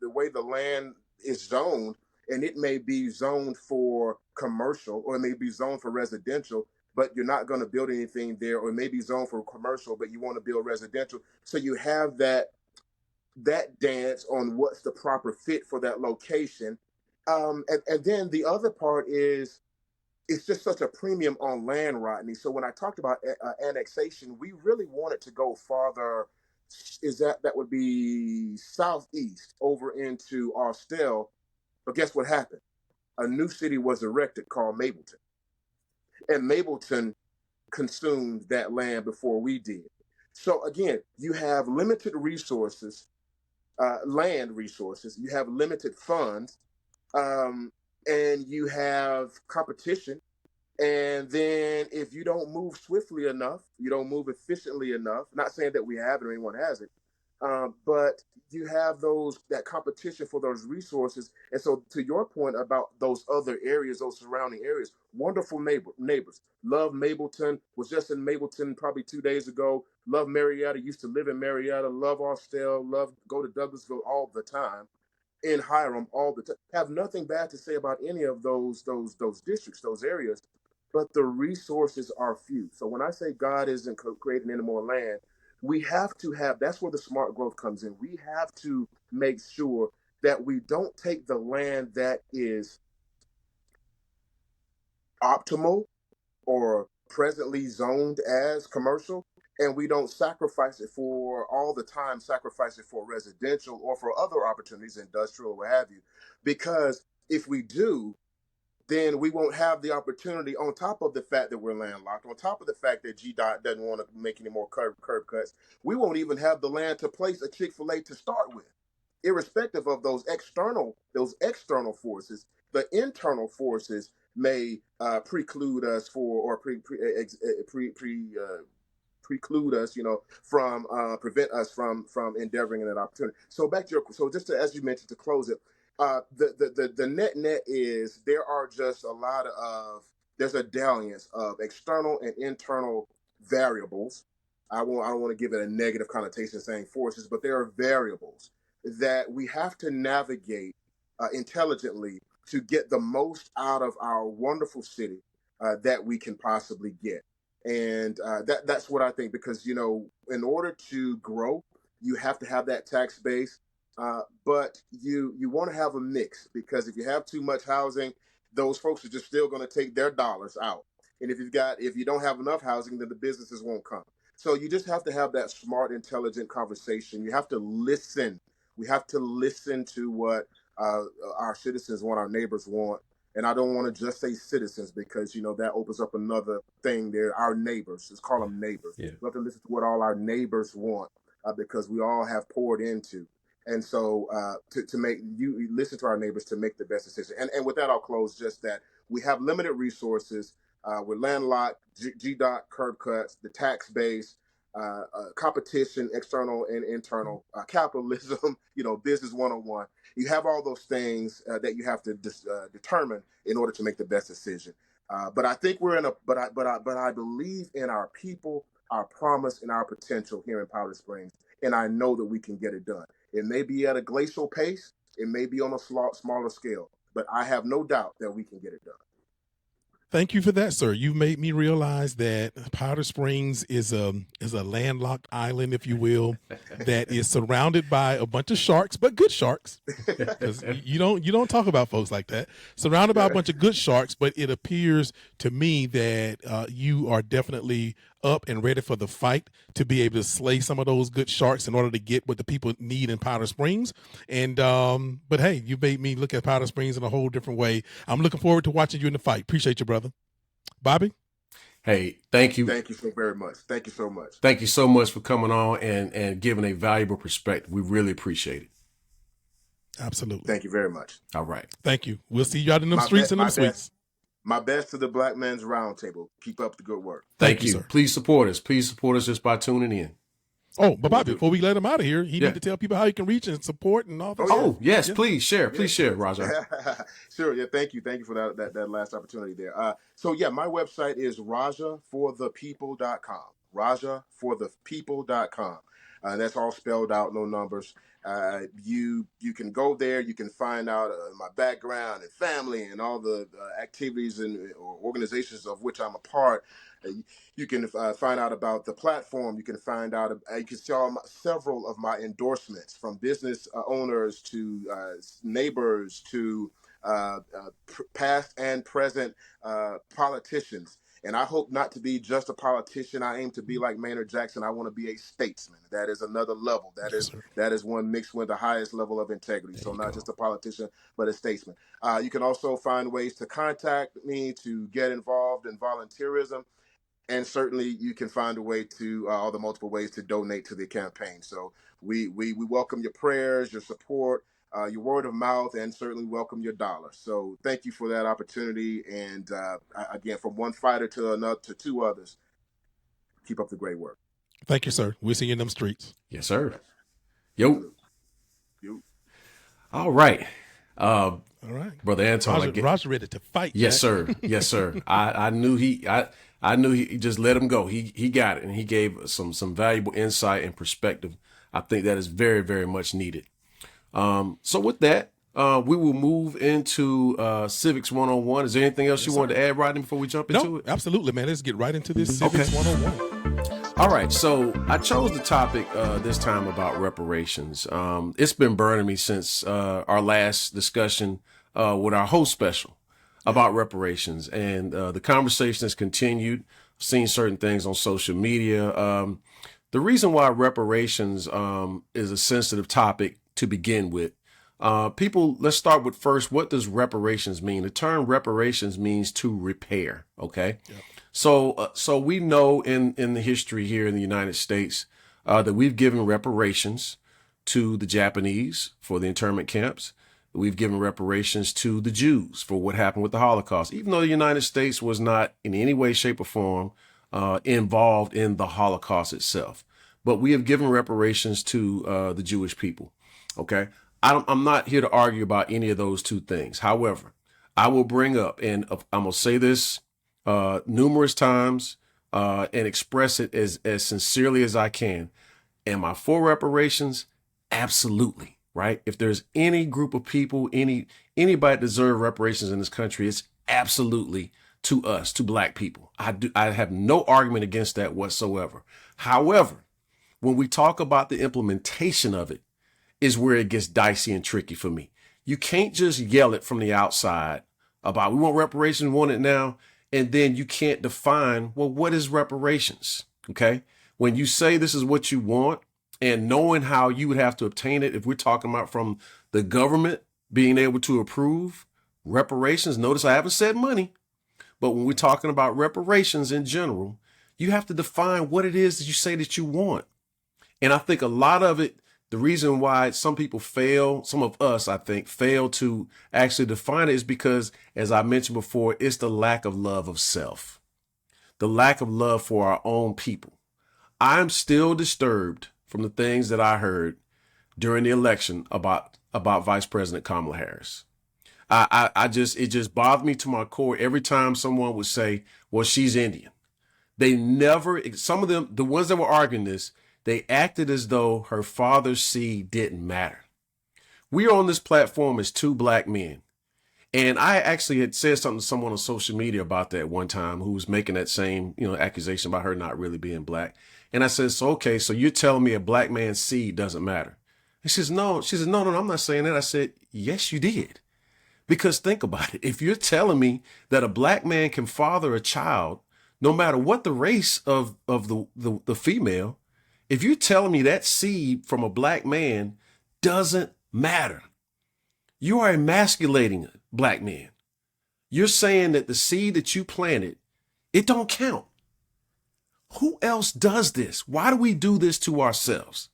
way the land is zoned, and it may be zoned for commercial, or it may be zoned for residential, but you're not going to build anything there, or it may be zoned for commercial, but you want to build residential. So you have that dance on what's the proper fit for that location. And then the other part is, it's just such a premium on land, Rodney. So when I talked about annexation, we really wanted to go farther. That would be southeast over into Austell. But guess what happened? A new city was erected called Mableton. And Mableton consumed that land before we did. So again, you have limited resources, land resources, you have limited funds, and you have competition. And then if you don't move swiftly enough, you don't move efficiently enough, not saying that we have it or anyone has it, but you have that competition for those resources. And so to your point about those other areas, those surrounding areas, wonderful neighbors. Love Mableton, was just in Mableton probably 2 days ago. Love Marietta, used to live in Marietta. Love Austell, love go to Douglasville all the time. In Hiram all the time. Have nothing bad to say about any of those districts, those areas. But the resources are few. So when I say God isn't creating any more land, we have to have, that's where the smart growth comes in. We have to make sure that we don't take the land that is optimal or presently zoned as commercial, and we don't sacrifice it for residential or for other opportunities, industrial, or what have you. Because if we do, then we won't have the opportunity, on top of the fact that we're landlocked, on top of the fact that GDOT doesn't want to make any more curb cuts, we won't even have the land to place a Chick-fil-A to start with, irrespective of those external those external forces. The internal forces may preclude us preclude us, from prevent us from endeavoring in that opportunity. So back to your, so just to, as you mentioned, to close it, the net is there are just a lot of there's a dalliance of external and internal variables. I don't want to give it a negative connotation saying forces, but there are variables that we have to navigate intelligently to get the most out of our wonderful city that we can possibly get. And that's what I think, because, in order to grow, you have to have that tax base. But you want to have a mix, because if you have too much housing, those folks are just still going to take their dollars out. And if you don't have enough housing, then the businesses won't come. So you just have to have that smart, intelligent conversation. You have to listen. We have to listen to what our citizens want, our neighbors want. And I don't want to just say citizens, because, that opens up another thing there. Our neighbors, let's call them neighbors. Yeah. We have to listen to what all our neighbors want, because we all have poured into. And so to make you listen to our neighbors to make the best decision. And with that, I'll close just that we have limited resources. We're landlocked, GDOT, curb cuts, the tax base, competition, external and internal, capitalism, business 101. You have all those things that you have to determine in order to make the best decision. But I think we're in but I believe in our people, our promise, and our potential here in Powder Springs. And I know that we can get it done. It may be at a glacial pace. It may be on a smaller scale, but I have no doubt that we can get it done. Thank you for that, sir. You've made me realize that Powder Springs is a landlocked island, if you will, that is surrounded by a bunch of sharks, but good sharks. Because you don't talk about folks like that. Surrounded by a bunch of good sharks, but it appears to me that you are definitely up and ready for the fight to be able to slay some of those good sharks in order to get what the people need in Powder Springs. And but hey, you made me look at Powder Springs in a whole different way. I'm looking forward to watching you in the fight. Appreciate you, brother. Bobby? Hey, thank you. Thank you so very much. Thank you so much. Thank you so much for coming on and giving a valuable perspective. We really appreciate it. Absolutely. Thank you very much. All right. Thank you. We'll see you out in them streets and them suites. My best to the Black Men's Roundtable. Keep up the good work. Thank you, sir. Please support us. Please support us just by tuning in. Oh, but Bobby, before we let him out of here, he need to tell people how you can reach and support and all that. Oh, yes, please share. Please share, Raja. Sure. Yeah. Thank you. Thank you for that last opportunity there. So yeah, my website is rajaforthepeople.com. Rajaforthepeople.com. That's all spelled out, no numbers. You can go there. You can find out my background and family and all the activities and or organizations of which I'm a part. You can find out about the platform. You can find out. You can see several of my endorsements, from business owners to neighbors to past and present politicians. And I hope not to be just a politician. I aim to be like Maynard Jackson. I want to be a statesman. That is another level. That is one mixed with the highest level of integrity. So not just a politician, but a statesman. You can also find ways to contact me to get involved in volunteerism. And certainly you can find a way to all the multiple ways to donate to the campaign. So we welcome your prayers, your support, your word of mouth, and certainly welcome your dollar. So thank you for that opportunity. And again, from one fighter to another, to two others, keep up the great work. Thank you, sir. We'll see you in them streets. Yes, sir. Yo. All right. All right, Brother Antone. Roger ready to fight. Yes, Jack. sir. Yes, sir. I knew he just let him go. He got it, and he gave some valuable insight and perspective. I think that is very, very much needed. So with that, we will move into Civics 101. Is there anything else you wanted to add, Rodney, before we jump into it? Absolutely, man. Let's get right into this Civics 101. All right, so I chose the topic this time about reparations. It's been burning me since our last discussion with our host special about reparations, and the conversation has continued. I've seen certain things on social media. The reason why reparations is a sensitive topic to begin with, let's start with first, what does reparations mean? The term reparations means to repair, okay? Yep. So we know in the history here in the United States that we've given reparations to the Japanese for the internment camps. We've given reparations to the Jews for what happened with the Holocaust, even though the United States was not in any way, shape, or form involved in the Holocaust itself. But we have given reparations to the Jewish people. Okay. I'm not here to argue about any of those two things. However, I will bring up, and I'm going to say this numerous times and express it as sincerely as I can. Am I for reparations? Absolutely. Right? If there's any group of people, anybody deserve reparations in this country, it's absolutely to us, to Black people. I have no argument against that whatsoever. However, when we talk about the implementation of it is where it gets dicey and tricky for me. You can't just yell it from the outside about we want reparations, we want it now, and then you can't define, well, what is reparations? Okay? When you say this is what you want, and knowing how you would have to obtain it, if we're talking about from the government being able to approve reparations, notice I haven't said money, but when we're talking about reparations in general, you have to define what it is that you say that you want. And I think a lot of it, the reason why some people fail, some of us, I think, fail to actually define it is because, as I mentioned before, it's the lack of love of self, the lack of love for our own people. I'm still disturbed from the things that I heard during the election about Vice President Kamala Harris. It just bothered me to my core every time someone would say, well, she's Indian. They never, some of them, the ones that were arguing this, they acted as though her father's seed didn't matter. We are on this platform as two Black men. And I actually had said something to someone on social media about that one time who was making that same, accusation about her not really being Black. And I said, so you're telling me a Black man's seed doesn't matter? And she says, no, I'm not saying that. I said, yes, you did. Because think about it. If you're telling me that a Black man can father a child, no matter what the race of the female, if you're telling me that seed from a Black man doesn't matter, you are emasculating Black men. You're saying that the seed that you planted, it don't count. Who else does this? Why do we do this to ourselves?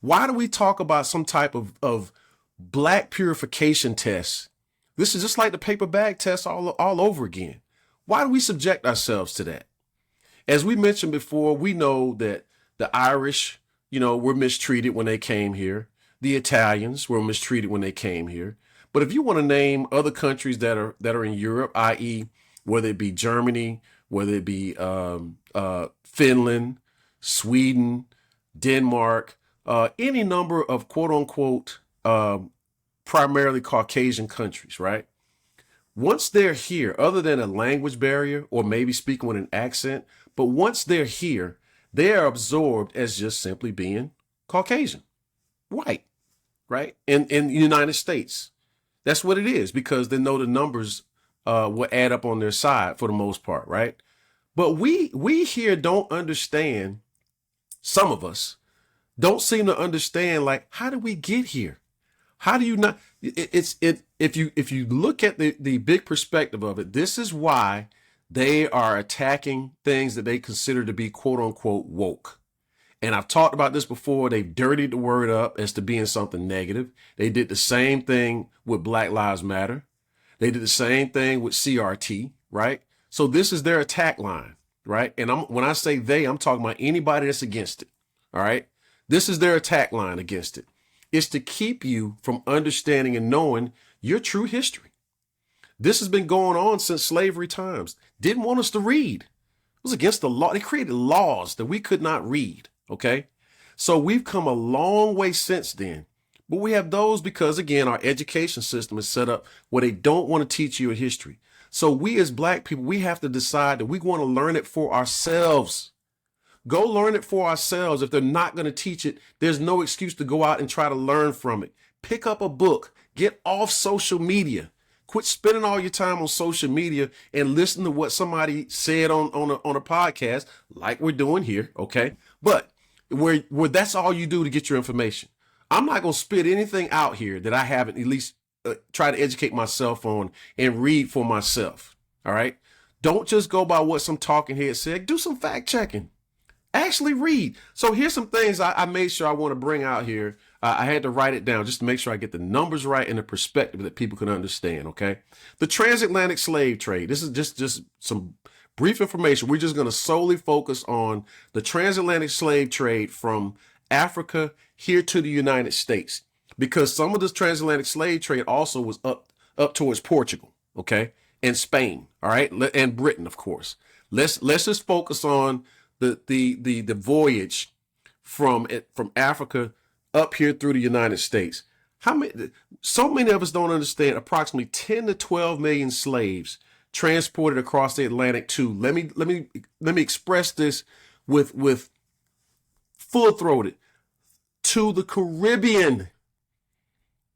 Why do we talk about some type of Black purification test? This is just like the paper bag test all over again. Why do we subject ourselves to that? As we mentioned before, we know that the Irish, were mistreated when they came here. The Italians were mistreated when they came here. But if you want to name other countries that are in Europe, i.e., whether it be Germany, whether it be Finland, Sweden, Denmark, any number of quote unquote primarily Caucasian countries, right? Once they're here, other than a language barrier or maybe speaking with an accent, but once they're here, they are absorbed as just simply being Caucasian, white, right? In the United States. That's what it is, because they know the numbers will add up on their side for the most part, right? But we here don't understand, some of us don't seem to understand, like, how did we get here? How do you not, if you look at the big perspective of it, this is why they are attacking things that they consider to be quote unquote woke. And I've talked about this before. They've dirtied the word up as to being something negative. They did the same thing with Black Lives Matter. They did the same thing with CRT, right? So this is their attack line, right? And when I say they, I'm talking about anybody that's against it, all right? This is their attack line against it. It's to keep you from understanding and knowing your true history. This has been going on since slavery times. Didn't want us to read. It was against the law. They created laws that we could not read, okay? So we've come a long way since then. But we have those because, again, our education system is set up where they don't want to teach you a history. So we as Black people, we have to decide that we want to learn it for ourselves. Go learn it for ourselves. If they're not going to teach it, there's no excuse to go out and try to learn from it. Pick up a book. Get off social media. Quit spending all your time on social media and listen to what somebody said on a podcast like we're doing here, okay? But where that's all you do to get your information. I'm not going to spit anything out here that I haven't at least try to educate myself on and read for myself, all right? Don't just go by what some talking head said. Do some fact checking. Actually read. So here's some things I made sure I want to bring out here I had to write it down just to make sure I get the numbers right and the perspective that people can understand. Okay. The transatlantic slave trade. This is just some brief information. We're just going to solely focus on the transatlantic slave trade from Africa here to the United States, because some of this transatlantic slave trade also was up towards Portugal, okay, and Spain, all right, and Britain, of course. Let's just focus on the voyage from Africa up here through the United States. So many of us don't understand. Approximately 10 to 12 million slaves transported across the Atlantic to, let me express this with full-throated, to the Caribbean,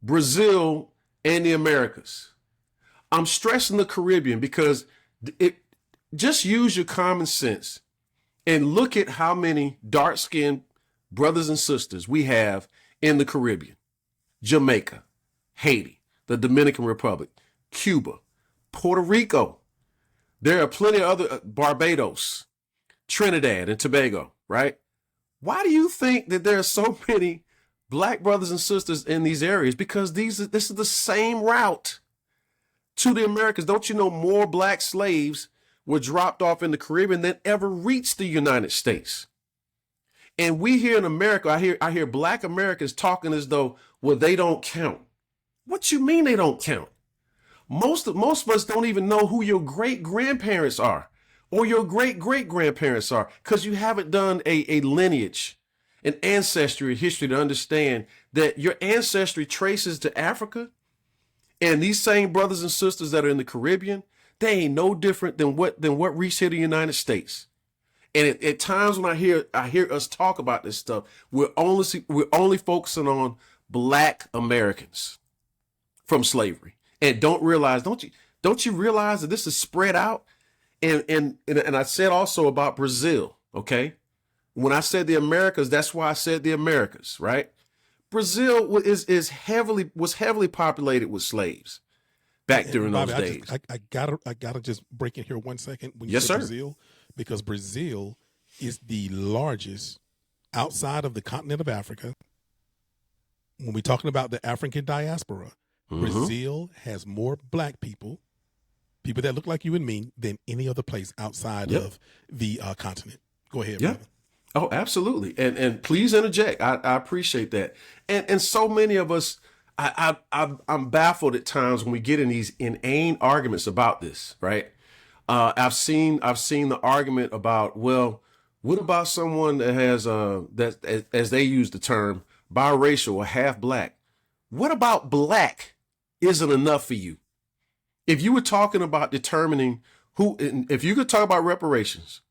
Brazil, and the Americas. I'm stressing the Caribbean because just use your common sense and look at how many dark-skinned brothers and sisters we have in the Caribbean: Jamaica, Haiti, the Dominican Republic, Cuba, Puerto Rico. There are plenty of other, Barbados, Trinidad and Tobago, right? Why do you think that there are so many black brothers and sisters in these areas? Because this is the same route to the Americas. Don't you know more black slaves were dropped off in the Caribbean than ever reached the United States? And we here in America, I hear black Americans talking as though, well, they don't count. What you mean they don't count? Most of us don't even know who your great grandparents are or your great great grandparents are, because you haven't done a lineage, an ancestry, a history to understand that your ancestry traces to Africa. And these same brothers and sisters that are in the Caribbean, they ain't no different than what reached here to the United States. And at times when I hear us talk about this stuff, we're only focusing on black Americans from slavery, and don't you realize that this is spread out? And I said also about Brazil. Okay, when I said the Americas, that's why I said the Americas, right? Brazil was heavily populated with slaves back during Bobby, those days. I gotta just break in here 1 second when you Yes, said sir. Brazil, because Brazil is the largest outside of the continent of Africa. When we're talking about the African diaspora, Brazil has more black people that look like you and me, than any other place outside of the continent. Go ahead. Yeah. Brother. Oh, absolutely. And please interject. I appreciate that. And so many of us, I'm baffled at times when we get in these inane arguments about this, right? I've seen the argument about, well, what about someone that has that, as they use the term, biracial or half black? What about black isn't enough for you? If you were talking about determining if you could talk about reparations,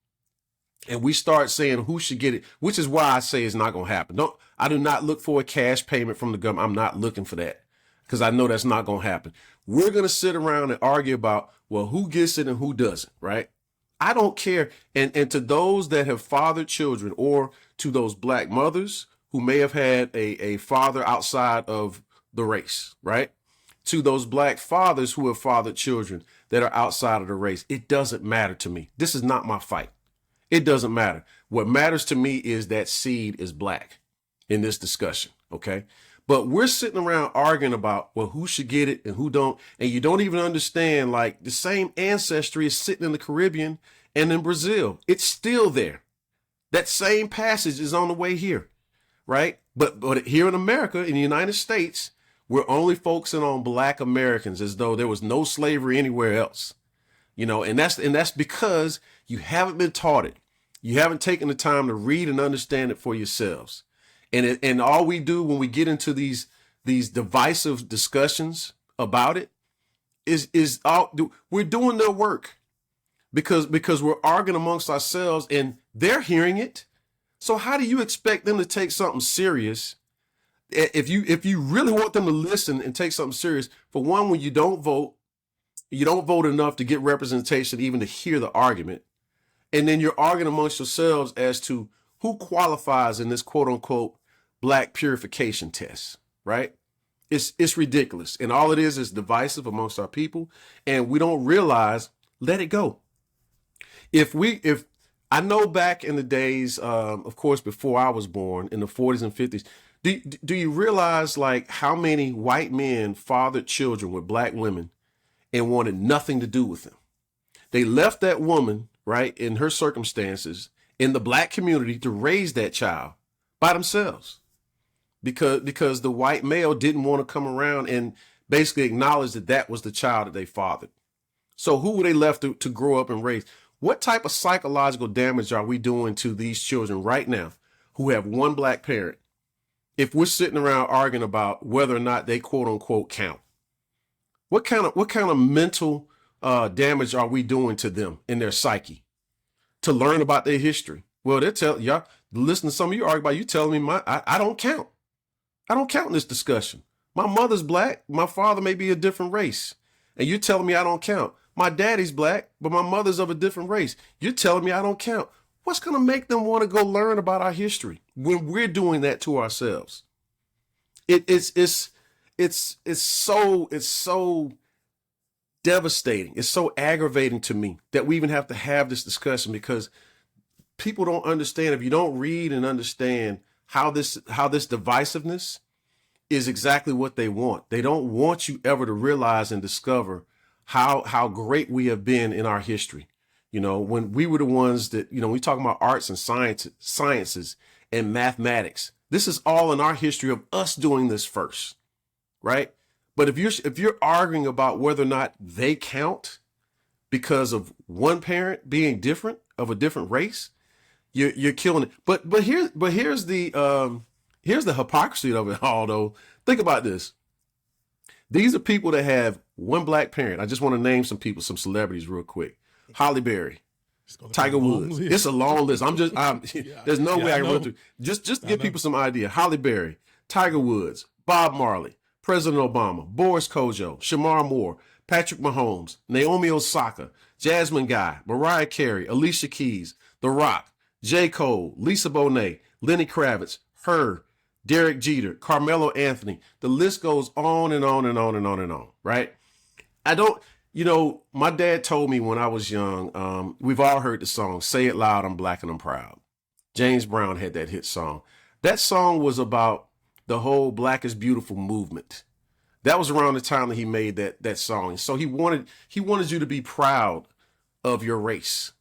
and we start saying who should get it, which is why I say it's not going to happen. I do not look for a cash payment from the government. I'm not looking for that, because I know that's not going to happen. We're going to sit around and argue about, well, who gets it and who doesn't, right? I don't care. And to those that have fathered children, or to those black mothers who may have had a father outside of the race, right? To those black fathers who have fathered children that are outside of the race, it doesn't matter to me. This is not my fight. It doesn't matter. What matters to me is that seed is black in this discussion, okay? But we're sitting around arguing about, well, who should get it and who don't, and you don't even understand, like, the same ancestry is sitting in the Caribbean and in Brazil. It's still there. That same passage is on the way here, right? But here in America, in the United States, we're only focusing on black Americans as though there was no slavery anywhere else. You know, and that's because you haven't been taught it. You haven't taken the time to read and understand it for yourselves. And all we do when we get into these divisive discussions about it is we're doing their work, because we're arguing amongst ourselves and they're hearing it. So how do you expect them to take something serious if you really want them to listen and take something serious? For one, when you don't vote enough to get representation, even to hear the argument. And then you're arguing amongst yourselves as to who qualifies in this quote unquote black purification test, right? It's ridiculous. And all it is divisive amongst our people. And we don't realize, let it go. If I know back in the days, of course, before I was born in the 40s and 50s, Do you realize like how many white men fathered children with black women and wanted nothing to do with them? They left that woman, right, in her circumstances in the black community to raise that child by themselves because the white male didn't want to come around and basically acknowledge that that was the child that they fathered. So who were they left to grow up and raise? What type of psychological damage are we doing to these children right now who have one black parent if we're sitting around arguing about whether or not they quote unquote count? What kind of mental damage are we doing to them in their psyche to learn about their history? Well, they're telling y'all, listen to some of you argue about, you telling me I don't count. I don't count in this discussion. My mother's black. My father may be a different race. And you're telling me I don't count. My daddy's black, but my mother's of a different race. You're telling me I don't count. What's going to make them want to go learn about our history when we're doing that to ourselves? It's so devastating. It's so aggravating to me that we even have to have this discussion because people don't understand. If you don't read and understand how this divisiveness is exactly what they want. They don't want you ever to realize and discover how great we have been in our history. You know, when we were the ones that, you know, we talk about arts and sciences and mathematics. This is all in our history of us doing this first, right? But if you're arguing about whether or not they count because of one parent being different of a different race, you're killing it. But here's the hypocrisy of it all, though. Think about this. These are people that have one black parent. I just want to name some people, some celebrities real quick. Halle Berry, Tiger Woods. It's a long list. There's no way I can run through. Just to give people some idea. Halle Berry, Tiger Woods, Bob Marley, President Obama, Boris Kojo, Shamar Moore, Patrick Mahomes, Naomi Osaka, Jasmine Guy, Mariah Carey, Alicia Keys, The Rock, J. Cole, Lisa Bonet, Lenny Kravitz, her, Derek Jeter, Carmelo Anthony. The list goes on and on and on and on and on, right? My dad told me when I was young, we've all heard the song, Say It Loud, I'm Black and I'm Proud. James Brown had that hit song. That song was about the whole Black is Beautiful movement. That was around the time that he made that song. So he wanted you to be proud of your race,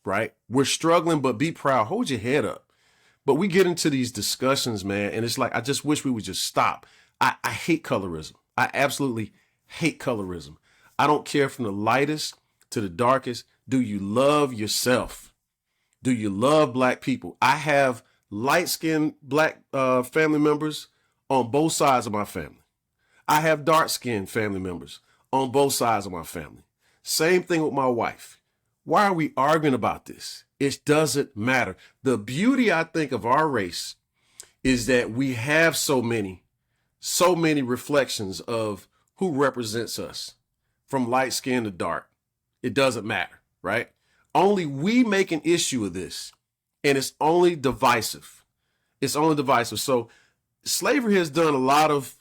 right? We're struggling, but be proud. Hold your head up. But we get into these discussions, man, and it's like, I just wish we would just stop. I hate colorism. I absolutely hate colorism. I don't care from the lightest to the darkest. Do you love yourself? Do you love black people? I have light-skinned black family members on both sides of my family. I have dark-skinned family members on both sides of my family. Same thing with my wife. Why are we arguing about this? It doesn't matter. The beauty, I think, of our race is that we have so many reflections of who represents us from light skin to dark. It doesn't matter, right? Only we make an issue of this, and it's only divisive. It's only divisive. So slavery has done a lot of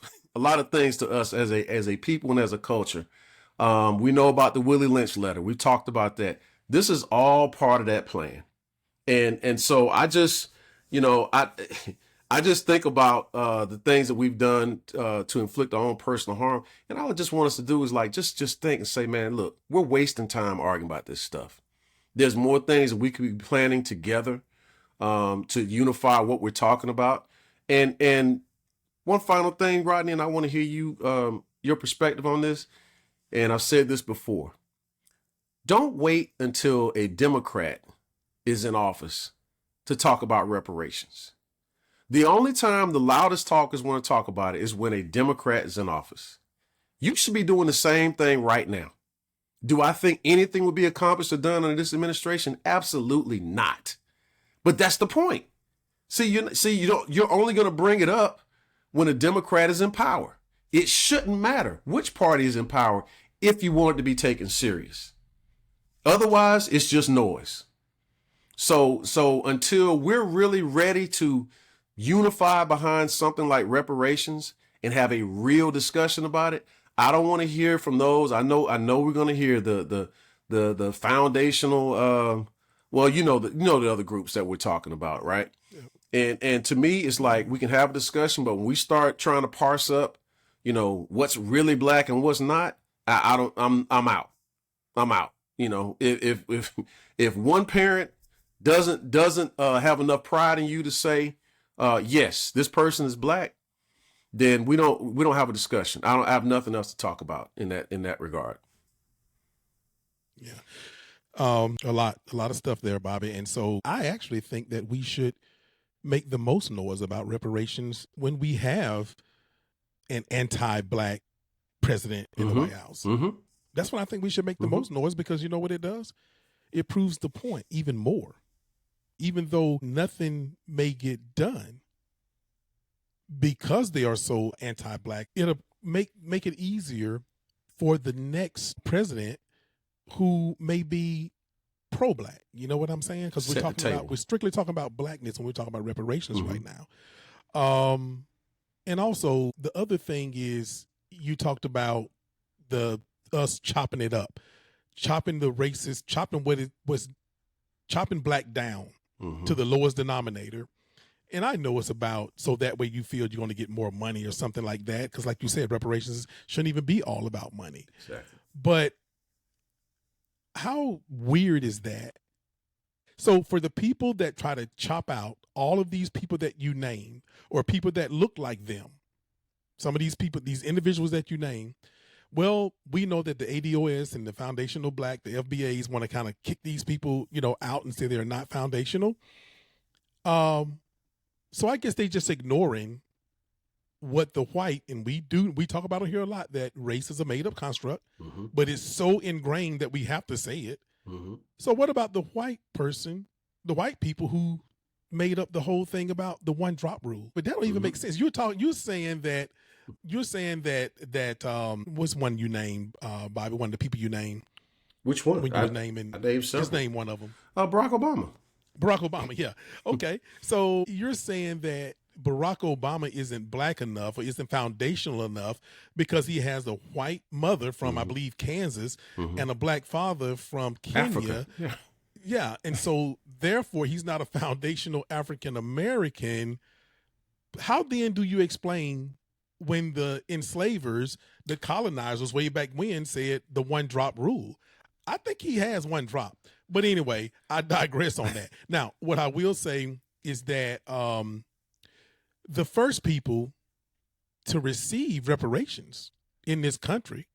things to us as a people and as a culture. We know about the Willie Lynch letter. We've talked about that. This is all part of that plan. And so I just, I just think about the things that we've done to inflict our own personal harm. And all I just want us to do is like, just think and say, man, look, we're wasting time arguing about this stuff. There's more things that we could be planning together to unify what we're talking about. And one final thing, Rodney, and I want to hear you, your perspective on this. And I've said this before. Don't wait until a Democrat is in office to talk about reparations. The only time the loudest talkers want to talk about it is when a Democrat is in office. You should be doing the same thing right now. Do I think anything will be accomplished or done under this administration? Absolutely not. But that's the point. You're only going to bring it up when a Democrat is in power. It shouldn't matter which party is in power if you want it to be taken serious. Otherwise, it's just noise. So until we're really ready to unify behind something like reparations and have a real discussion about it, I don't want to hear from those. I know we're going to hear the foundational. The other groups that we're talking about, right? Yeah. And to me, it's like we can have a discussion, but when we start trying to parse up, what's really black and what's not, I don't. I'm out. I'm out. If one parent doesn't have enough pride in you to say, yes, this person is black, then we don't have a discussion. I have nothing else to talk about in that regard. Yeah. A lot of stuff there, Bobby. And so I actually think that we should make the most noise about reparations when we have an anti-black president in the White House. That's when I think we should make the most noise, because you know what it does? It proves the point even more. Even though nothing may get done because they are so anti-black, it'll make it easier for the next president who may be pro-black. You know what I'm saying? Because we're strictly talking about blackness when we're talking about reparations right now. And also the other thing is, you talked about us chopping it up, chopping the racist, chopping black down to the lowest denominator. And I know it's about so that way you feel you're going to get more money or something like that. Because like you said, reparations shouldn't even be all about money. Exactly. But how weird is that? So for the people that try to chop out all of these people that you name, or people that look like them, some of these people, these individuals that you name, well, we know that the ADOS and the Foundational Black, the FBAs want to kind of kick these people, out and say they're not foundational. So I guess they just ignoring what the white, and we talk about it here a lot, that race is a made up construct, but it's so ingrained that we have to say it. So what about the white person, the white people who made up the whole thing about the one drop rule? But that don't even make sense. You're saying that what's one you named, Bobby, one of the people you named? Which one? When you were naming, I named several. Just name one of them. Barack Obama. Barack Obama, yeah. Okay. So you're saying that Barack Obama isn't black enough or isn't foundational enough because he has a white mother from, I believe, Kansas, and a black father from Kenya. Africa. Yeah. Yeah. And so therefore he's not a foundational African American. How then do you explain when the enslavers, the colonizers way back when, said the one drop rule? I think he has one drop. But anyway, I digress on that. Now, what I will say is that the first people to receive reparations in this country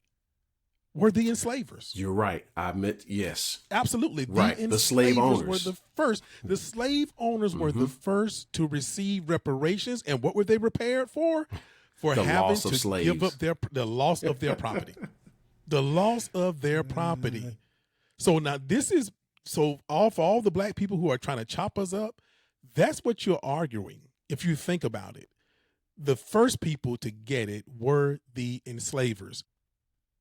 were the enslavers. You're right. I admit, yes. Absolutely. Right. The slave owners were the first. The slave owners were the first to receive reparations. And what were they prepared for? For the having loss of to slaves. give up the loss of their property. The loss of their property. So now for all the black people who are trying to chop us up, that's what you're arguing. If you think about it, the first people to get it were the enslavers.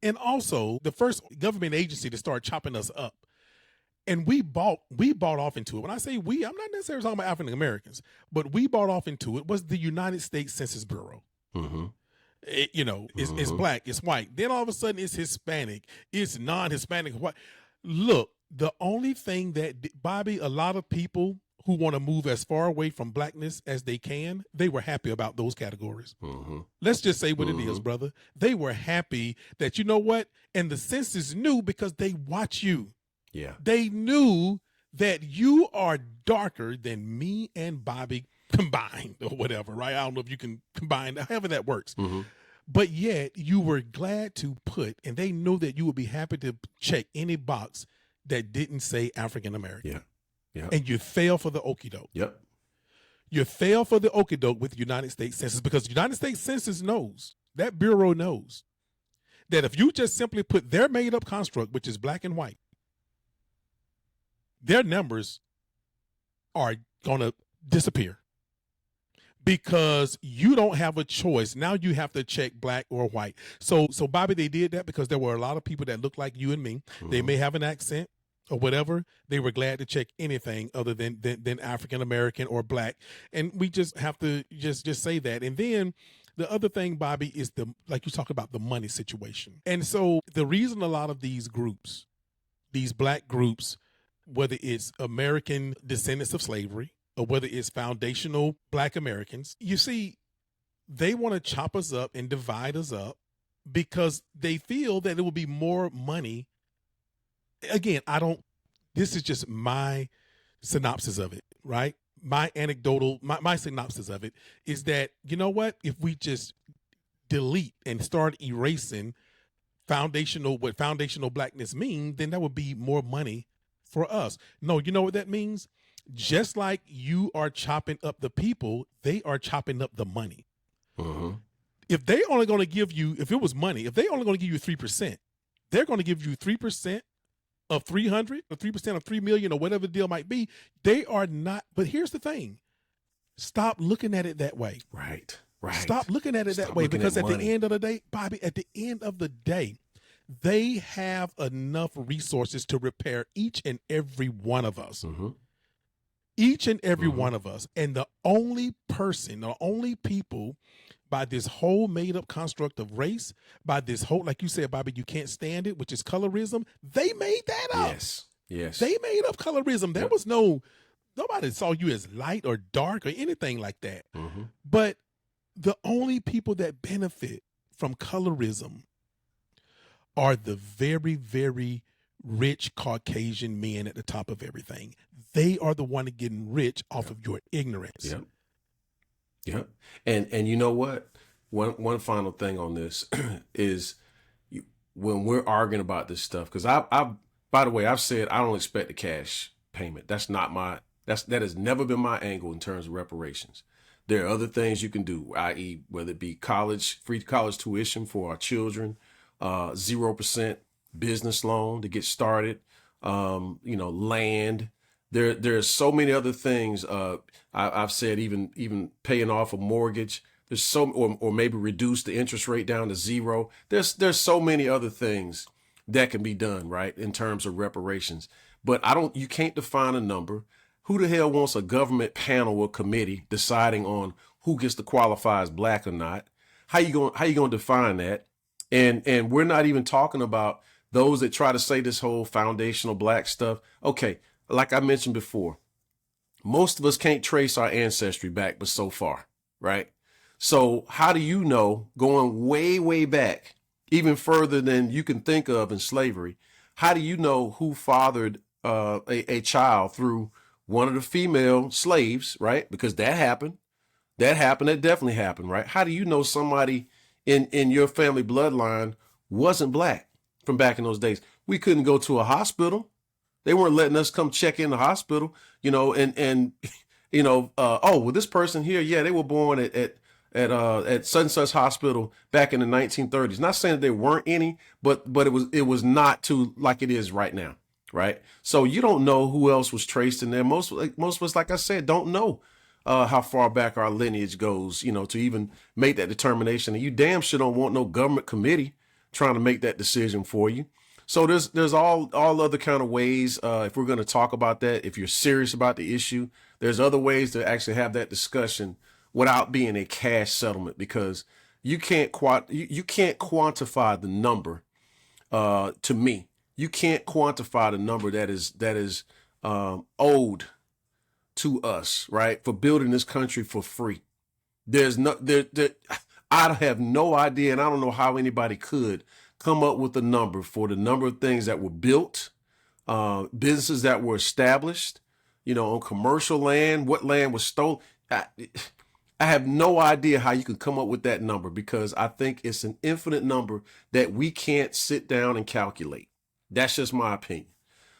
And also the first government agency to start chopping us up. And we bought off into it. When I say we, I'm not necessarily talking about African Americans, but we bought off into it was the United States Census Bureau. It's black, it's white. Then all of a sudden it's Hispanic, it's non-Hispanic, white. Look, the only thing that, Bobby, a lot of people who want to move as far away from blackness as they can, they were happy about those categories. Let's just say what it is, brother. They were happy that, you know what? And the census knew because they watch you. Yeah. They knew that you are darker than me and Bobby combined or whatever, right? I don't know if you can combine, however that works. But yet you were glad to put, and they know that you would be happy to check any box that didn't say African American. Yeah. Yeah. And you fail for the okie doke. Yep. You fail for the okie doke with the United States Census, because the United States Census knows, that bureau knows, that if you just simply put their made up construct, which is black and white, their numbers are going to disappear. Because you don't have a choice. Now you have to check black or white. So Bobby, they did that because there were a lot of people that look like you and me. They may have an accent or whatever. They were glad to check anything other than African American or black. And we just have to just say that. And then the other thing, Bobby, is like you talk about the money situation. And so the reason a lot of these groups, these black groups, whether it's American descendants of slavery, or whether it's foundational Black Americans, you see, they want to chop us up and divide us up because they feel that it will be more money. Again, this is just my synopsis of it, right? My synopsis of it is that, you know what? If we just delete and start erasing what foundational Blackness means, then that would be more money for us. No, you know what that means? Just like you are chopping up the people, they are chopping up the money. Mm-hmm. If they only going to give you, if it was money, if they only going to give you 3%, they're going to give you 3% of 300 or 3% of 3 million or whatever the deal might be. They are not. But here's the thing. Stop looking at it that way. Right. Stop looking at it that way, because at the end of the day, Bobby, at the end of the day, they have enough resources to repair each and every one of us. Mm-hmm. Each and every one of us. And the only people by this whole made up construct of race, by this whole, like you said, Bobby, you can't stand it, which is colorism. They made that up. Yes. They made up colorism. There was nobody saw you as light or dark or anything like that. Mm-hmm. But the only people that benefit from colorism are the very, very rich Caucasian men at the top of everything. They are the one getting rich off of your ignorance. Yep. And you know what? One final thing on this is when we're arguing about this stuff, because by the way, I've said I don't expect a cash payment. That has never been my angle in terms of reparations. There are other things you can do, i.e., whether it be free college tuition for our children, 0% business loan to get started, land. There's so many other things. I've said even paying off a mortgage. There's or maybe reduce the interest rate down to 0. There's so many other things that can be done, right, in terms of reparations. But you can't define a number. Who the hell wants a government panel or committee deciding on who gets to qualify as Black or not? How you going to define that? And we're not even talking about those that try to say this whole foundational Black stuff. Okay, like I mentioned before, most of us can't trace our ancestry back but so far, right? So how do you know, going way, way back, even further than you can think of in slavery, how do you know who fathered a child through one of the female slaves, right? Because that happened. That definitely happened, right? How do you know somebody in your family bloodline wasn't Black from back in those days? We couldn't go to a hospital. They weren't letting us come check in the hospital, and this person here, yeah, they were born at such and such hospital back in the 1930s. Not saying that there weren't any, but it was not to like it is right now, right? So you don't know who else was traced in there. Most of us, like I said, don't know how far back our lineage goes, to even make that determination. And you damn sure don't want no government committee trying to make that decision for you. So there's all other kind of ways, if we're going to talk about that, if you're serious about the issue, there's other ways to actually have that discussion without being a cash settlement, because you can't quantify the number. To me, you can't quantify the number that is owed to us, right, for building this country for free. I have no idea, and I don't know how anybody could come up with a number for the number of things that were built, businesses that were established, on commercial land, what land was stolen. I have no idea how you can come up with that number, because I think it's an infinite number that we can't sit down and calculate. That's just my opinion.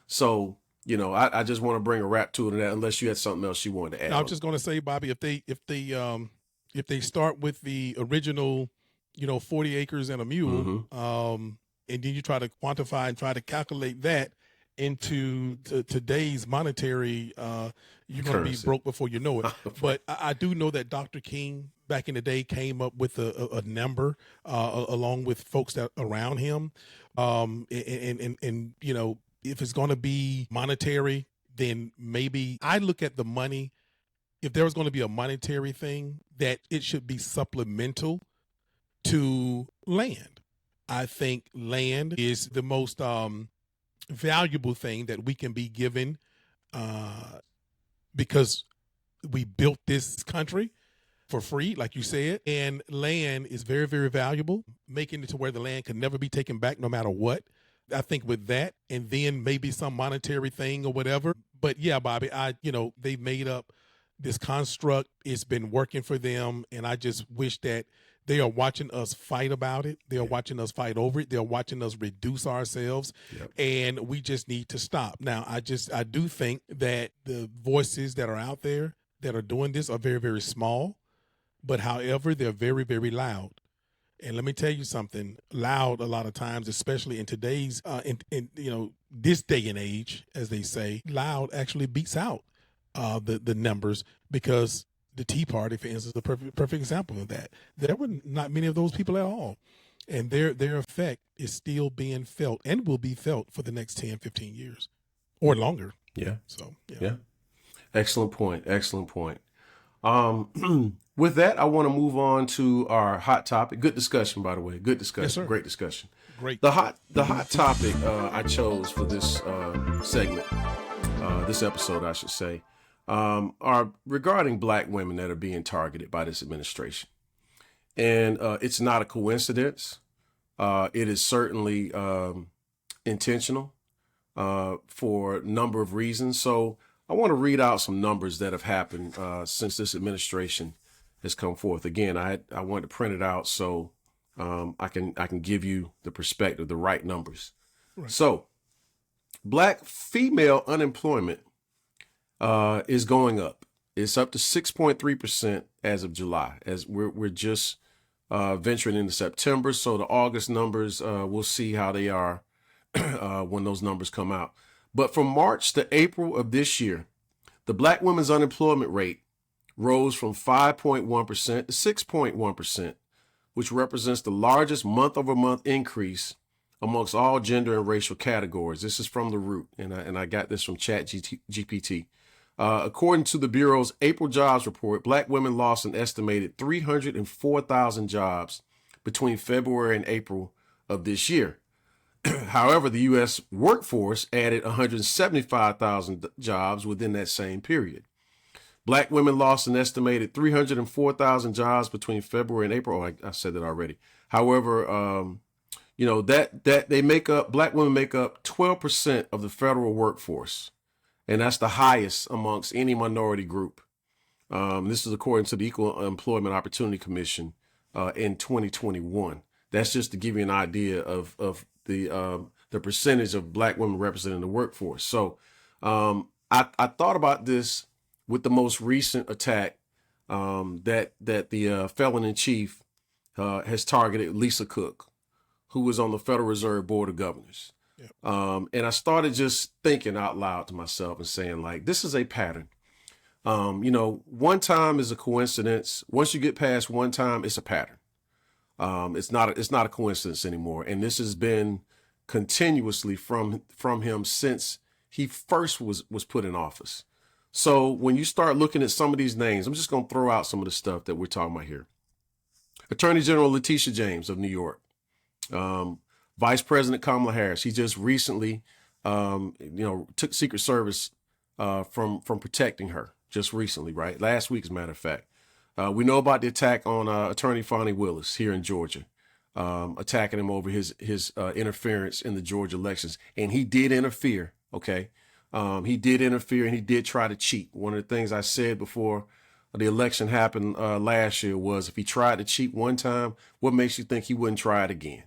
So, I just want to bring a wrap to it, unless you had something else you wanted to add. No, I'm just going to say, Bobby, if they start with the original, 40 acres and a mule, and then you try to quantify and try to calculate that into today's monetary, you're going to be broke before you know it. But I do know that Dr. King back in the day came up with a number along with folks that around him, and if it's going to be monetary, then maybe I look at the money. If there was going to be a monetary thing, that it should be supplemental to land. I think land is the most valuable thing that we can be given, because We built this country for free, like you said, and land is very, very valuable, making it to where the land can never be taken back no matter what. I think with that, and then maybe some monetary thing or whatever. But yeah, Bobby, they've made up this construct. It's been working for them, and I just wish that they are watching us fight about it. They are watching us fight over it. They're watching us reduce ourselves, and we just need to stop. Now, I do think that the voices that are out there that are doing this are very, very small, but however, they're very, very loud. And let me tell you something, loud a lot of times, especially in today's, this day and age, as they say, loud actually beats out the numbers, because the Tea Party, for instance, is a perfect example of that. There were not many of those people at all. And their effect is still being felt and will be felt for the next 10, 15 years or longer. Yeah. So, yeah. Excellent point. Excellent point. With that, I want to move on to our hot topic. Good discussion, by the way. Good discussion. Yes, sir. Great discussion. Great. The hot topic I chose for this segment, this episode, I should say, are regarding Black women that are being targeted by this administration. And it's not a coincidence. It is certainly intentional for a number of reasons. So I want to read out some numbers that have happened since this administration has come forth. Again, I wanted to print it out so I can give you the perspective, the right numbers. Right. So, Black female unemployment is going up. It's up to 6.3% as of July. As we're just venturing into September, so the August numbers, we'll see how they are when those numbers come out. But from March to April of this year, the Black women's unemployment rate rose from 5.1% to 6.1%, which represents the largest month-over-month increase amongst all gender and racial categories. This is from The Root, and I got this from ChatGPT. According to the Bureau's April jobs report, Black women lost an estimated 304,000 jobs between February and April of this year. However, the U.S. workforce added 175,000 jobs within that same period. Black women lost an estimated 304,000 jobs between February and April. Oh, I said that already. However, that they make up, Black women make up 12% of the federal workforce, and that's the highest amongst any minority group. This is according to the Equal Employment Opportunity Commission in 2021. That's just to give you an idea of the percentage of Black women represented in the workforce. So I thought about this with the most recent attack that the felon in chief has targeted Lisa Cook, who was on the Federal Reserve Board of Governors. Yep. And I started just thinking out loud to myself and saying, like, this is a pattern. One time is a coincidence. Once you get past one time, it's a pattern. It's not a coincidence anymore. And this has been continuously from him since he first was put in office. So when you start looking at some of these names, I'm just going to throw out some of the stuff that we're talking about here. Attorney General Letitia James of New York. Vice President Kamala Harris. He just recently, took Secret Service from protecting her just recently, right? Last week, as a matter of fact. We know about the attack on Attorney Fonnie Willis here in Georgia, attacking him over his interference in the Georgia elections. And he did interfere, okay? He did interfere and he did try to cheat. One of the things I said before the election happened last year was, if he tried to cheat one time, what makes you think he wouldn't try it again?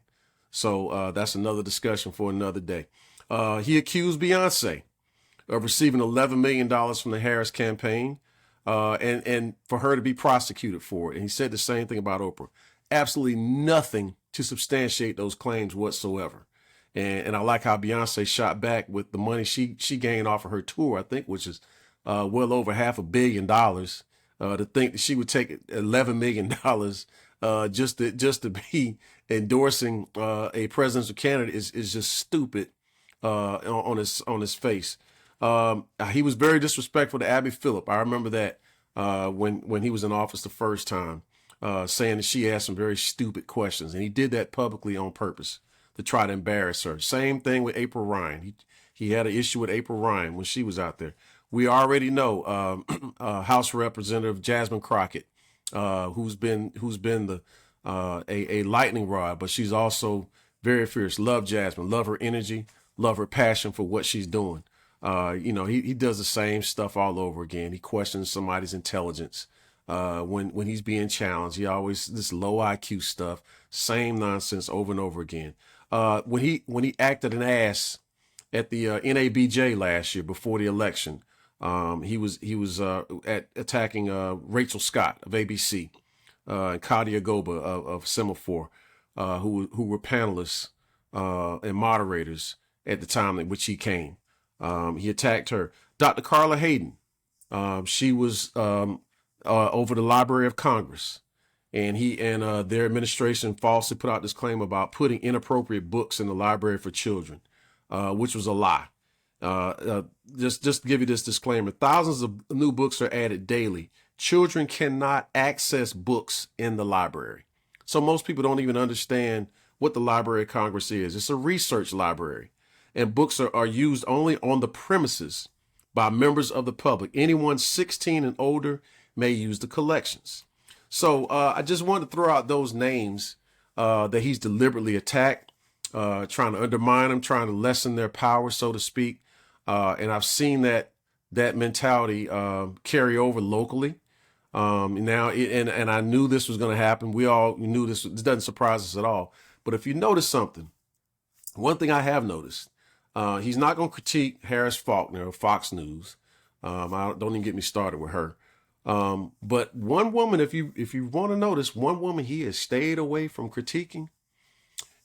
So that's another discussion for another day. He accused Beyonce of receiving $11 million from the Harris campaign. And for her to be prosecuted for it. And he said the same thing about Oprah. Absolutely nothing to substantiate those claims whatsoever. And I like how Beyonce shot back with the money she gained off of her tour, I think, which is well over $500 million. To think that she would take $11 million just to be endorsing a presidential candidate is just stupid on his face. He was very disrespectful to Abby Phillip. I remember that when he was in office the first time, saying that she asked some very stupid questions, and he did that publicly on purpose to try to embarrass her. Same thing with April Ryan. He had an issue with April Ryan when she was out there. We already know House Representative Jasmine Crockett, who's been the a lightning rod, but she's also very fierce. Love Jasmine, love her energy, love her passion for what she's doing. He does the same stuff all over again. He questions somebody's intelligence when he's being challenged. He always this low IQ stuff, same nonsense over and over again. When he acted an ass at the NABJ last year before the election, he was attacking Rachel Scott of ABC and Kadia Goba of Semaphore, who were panelists and moderators at the time in which he came. He attacked her. Dr. Carla Hayden, she was over the Library of Congress, and he and their administration falsely put out this claim about putting inappropriate books in the library for children, which was a lie. Just to give you this disclaimer, thousands of new books are added daily. Children cannot access books in the library. So most people don't even understand what the Library of Congress is. It's a research library, and books are used only on the premises by members of the public. Anyone 16 and older may use the collections. So I just wanted to throw out those names that he's deliberately attacked, trying to undermine them, trying to lessen their power, so to speak. And I've seen that mentality carry over locally. Now, and I knew this was going to happen. We all knew this. This doesn't surprise us at all. But if you notice something, one thing I have noticed, he's not going to critique Harris Faulkner of Fox News. Don't even get me started with her. But one woman, if you want to notice, one woman he has stayed away from critiquing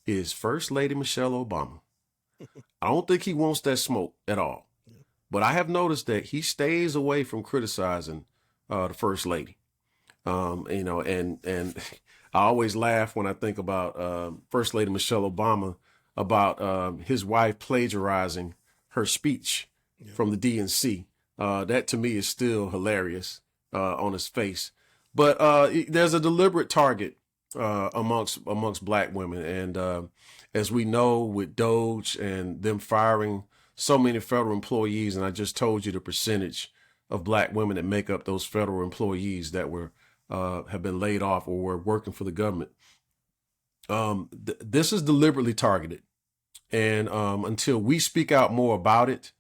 is First Lady Michelle Obama. I don't think he wants that smoke at all. But I have noticed that he stays away from criticizing the First Lady. And I always laugh when I think about First Lady Michelle Obama, about his wife plagiarizing her speech from the DNC. That to me is still hilarious on his face. But there's a deliberate target amongst black women. And as we know, with Doge and them firing so many federal employees, and I just told you the percentage of black women that make up those federal employees that were have been laid off or were working for the government. This is deliberately targeted. And until we speak out more about it,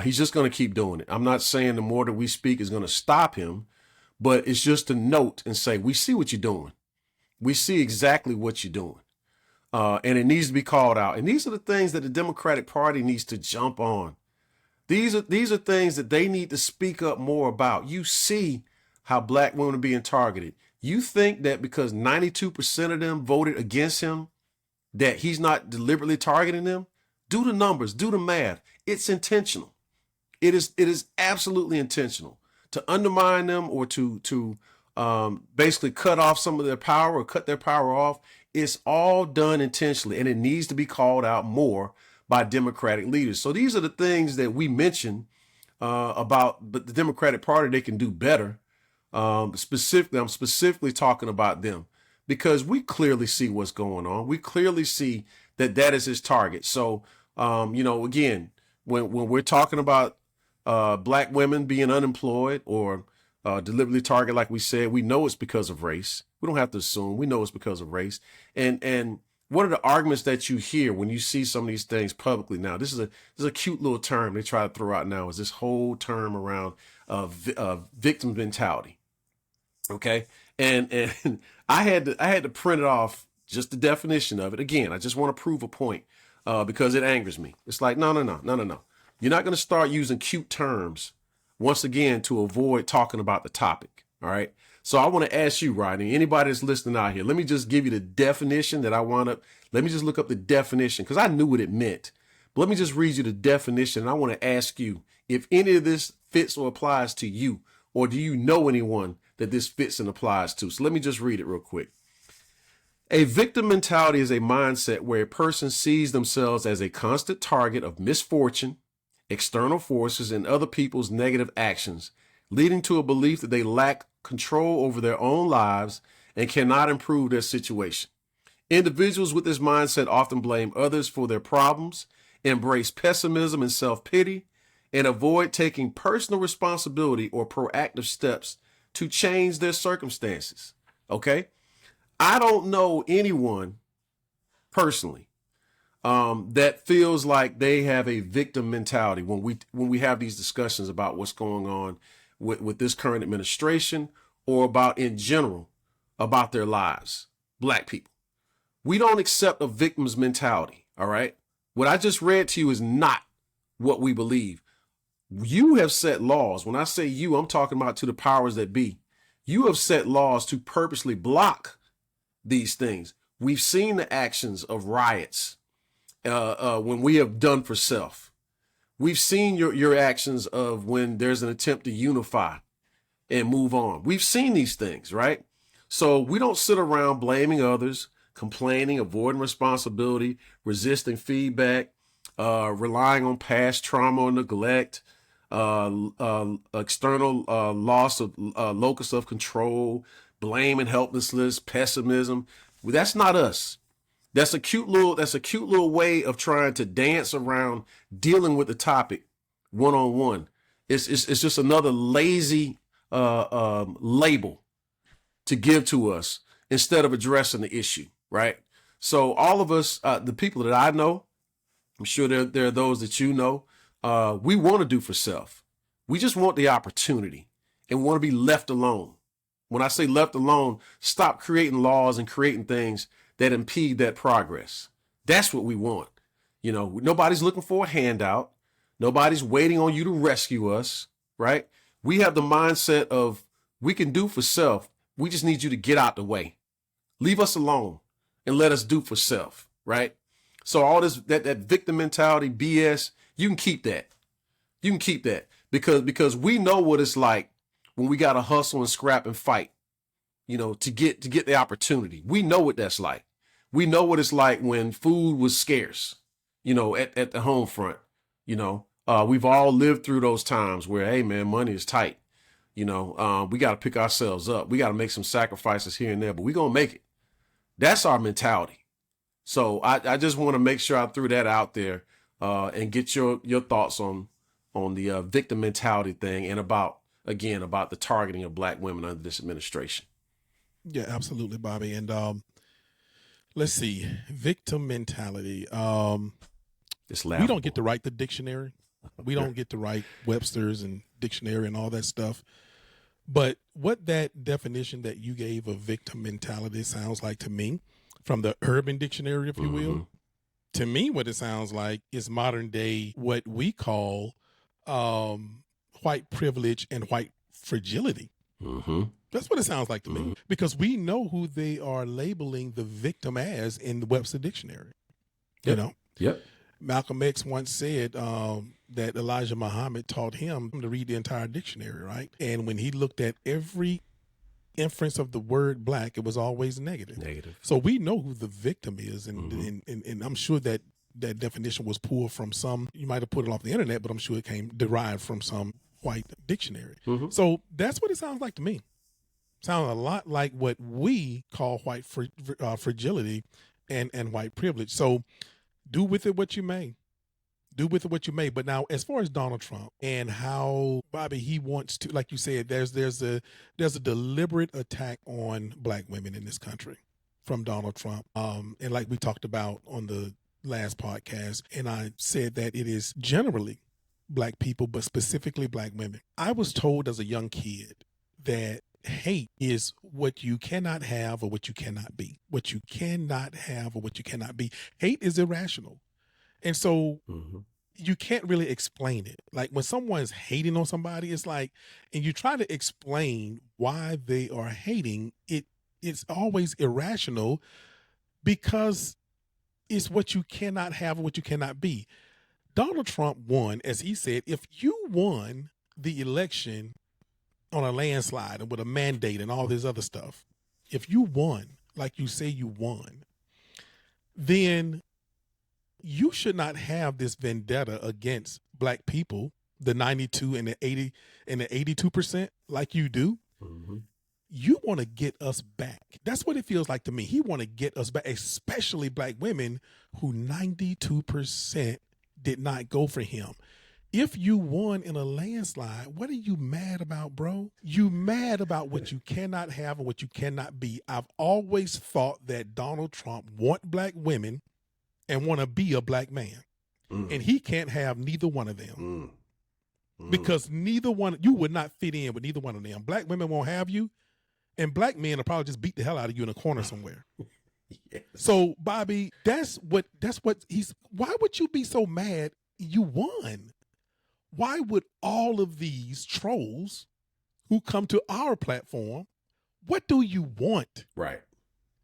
he's just going to keep doing it. I'm not saying the more that we speak is going to stop him, but it's just to note and say, we see what you're doing. We see exactly what you're doing. And it needs to be called out. And these are the things that the Democratic Party needs to jump on. These are things that they need to speak up more about. You see how black women are being targeted. You think that because 92% of them voted against him, that he's not deliberately targeting them? Do the numbers, do the math. It's intentional. It is absolutely intentional to undermine them or to basically cut off some of their power or cut their power off. It's all done intentionally, and it needs to be called out more by Democratic leaders. So these are the things that we mention about the Democratic Party. They can do better. I'm specifically talking about them because we clearly see what's going on. We clearly see that is his target. So, again, when we're talking about black women being unemployed or deliberately targeted, like we said, we know it's because of race. We don't have to assume. We know it's because of race. And what are the arguments that you hear when you see some of these things publicly now? This is a cute little term they try to throw out now, is this whole term around victim mentality. Okay. And I had to print it off, just the definition of it. Again, I just want to prove a point because it angers me. It's like, no. You're not going to start using cute terms once again to avoid talking about the topic. All right. So I want to ask you, Rodney, anybody that's listening out here, let me just give you the definition that I wound up. Let me just look up the definition because I knew what it meant. But let me just read you the definition. And I want to ask you if any of this fits or applies to you, or do you know anyone that this fits and applies to? So let me just read it real quick. A victim mentality is a mindset where a person sees themselves as a constant target of misfortune, external forces, and other people's negative actions, leading to a belief that they lack control over their own lives and cannot improve their situation. Individuals with this mindset often blame others for their problems, embrace pessimism and self-pity, and avoid taking personal responsibility or proactive steps to change their circumstances. Okay? I don't know anyone personally that feels like they have a victim mentality when we have these discussions about what's going on with this current administration or about in general about their lives. Black people. We don't accept a victim's mentality. All right. What I just read to you is not what we believe. You have set laws. When I say you, I'm talking about to the powers that be. You have set laws to purposely block these things. We've seen the actions of riots when we have done for self. We've seen your actions of when there's an attempt to unify and move on. We've seen these things, right? So we don't sit around blaming others, complaining, avoiding responsibility, resisting feedback, relying on past trauma or neglect, external loss of locus of control, blame and helplessness, pessimism. Well, that's not us. That's a cute little way of trying to dance around dealing with the topic one-on-one. It's just another lazy label to give to us instead of addressing the issue, right? So all of us, the people that I know, I'm sure there are those that you know, we want to do for self. We just want the opportunity and want to be left alone. When I say left alone, stop creating laws and creating things that impede that progress. That's what we want. You know, nobody's looking for a handout. Nobody's waiting on you to rescue us, right? We have the mindset of we can do for self. We just need you to get out the way. Leave us alone and let us do for self, right? So all this, that victim mentality, BS, you can keep that. You can keep that because we know what it's like when we got to hustle and scrap and fight, you know, to get the opportunity. We know what that's like. We know what it's like when food was scarce, you know, at the home front. You know, we've all lived through those times where, hey, man, money is tight. You know, we got to pick ourselves up. We got to make some sacrifices here and there, but we're going to make it. That's our mentality. So I just want to make sure I threw that out there and get your thoughts on the victim mentality thing and about the targeting of Black women under this administration. Yeah, absolutely, Bobby. And let's see, victim mentality. We don't get to write the dictionary. We don't get to write Webster's and dictionary and all that stuff. But what that definition that you gave of victim mentality sounds like to me, from the Urban Dictionary, if you will, to me, what it sounds like is modern day what we call white privilege and white fragility. That's what it sounds like to me, because we know who they are labeling the victim as in the Webster Dictionary. You know? Yep. Malcolm X once said that Elijah Muhammad taught him to read the entire dictionary, right? And when he looked at every inference of the word Black, it was always negative. So we know who the victim is, and I'm sure that definition was pulled from some. You might have put it off the internet, but I'm sure it came derived from some white dictionary. So that's what it sounds like to me. Sounds a lot like what we call white fragility and white privilege. So do with it what you may. Do with it what you may. But now, as far as Donald Trump and how, Bobby, he wants to, like you said, there's a deliberate attack on Black women in this country from Donald Trump. And like we talked about on the last podcast, and I said that it is generally Black people, but specifically Black women. I was told as a young kid that hate is what you cannot have or what you cannot be. What you cannot have or what you cannot be. Hate is irrational. And so you can't really explain it. Like when someone's hating on somebody, it's like, and you try to explain why they are hating, it's always irrational because it's what you cannot have or what you cannot be. Donald Trump won, as he said, if you won the election on a landslide and with a mandate and all this other stuff, if you won, like you say you won, then you should not have this vendetta against Black people, the 92 and the 80 and the 82% like you do. You want to get us back. That's what it feels like to me. He want to get us back, especially Black women who 92% did not go for him. If you won in a landslide, what are you mad about, bro? You mad about what you cannot have and what you cannot be. I've always thought that Donald Trump want black women and want to be a black man. And he can't have neither one of them. Because neither one, you would not fit in with neither one of them. Black women won't have you, and black men will probably just beat the hell out of you in a corner somewhere. Yes. So, Bobby, that's what why would you be so mad you won? Why would all of these trolls who come to our platform, what do you want? Right.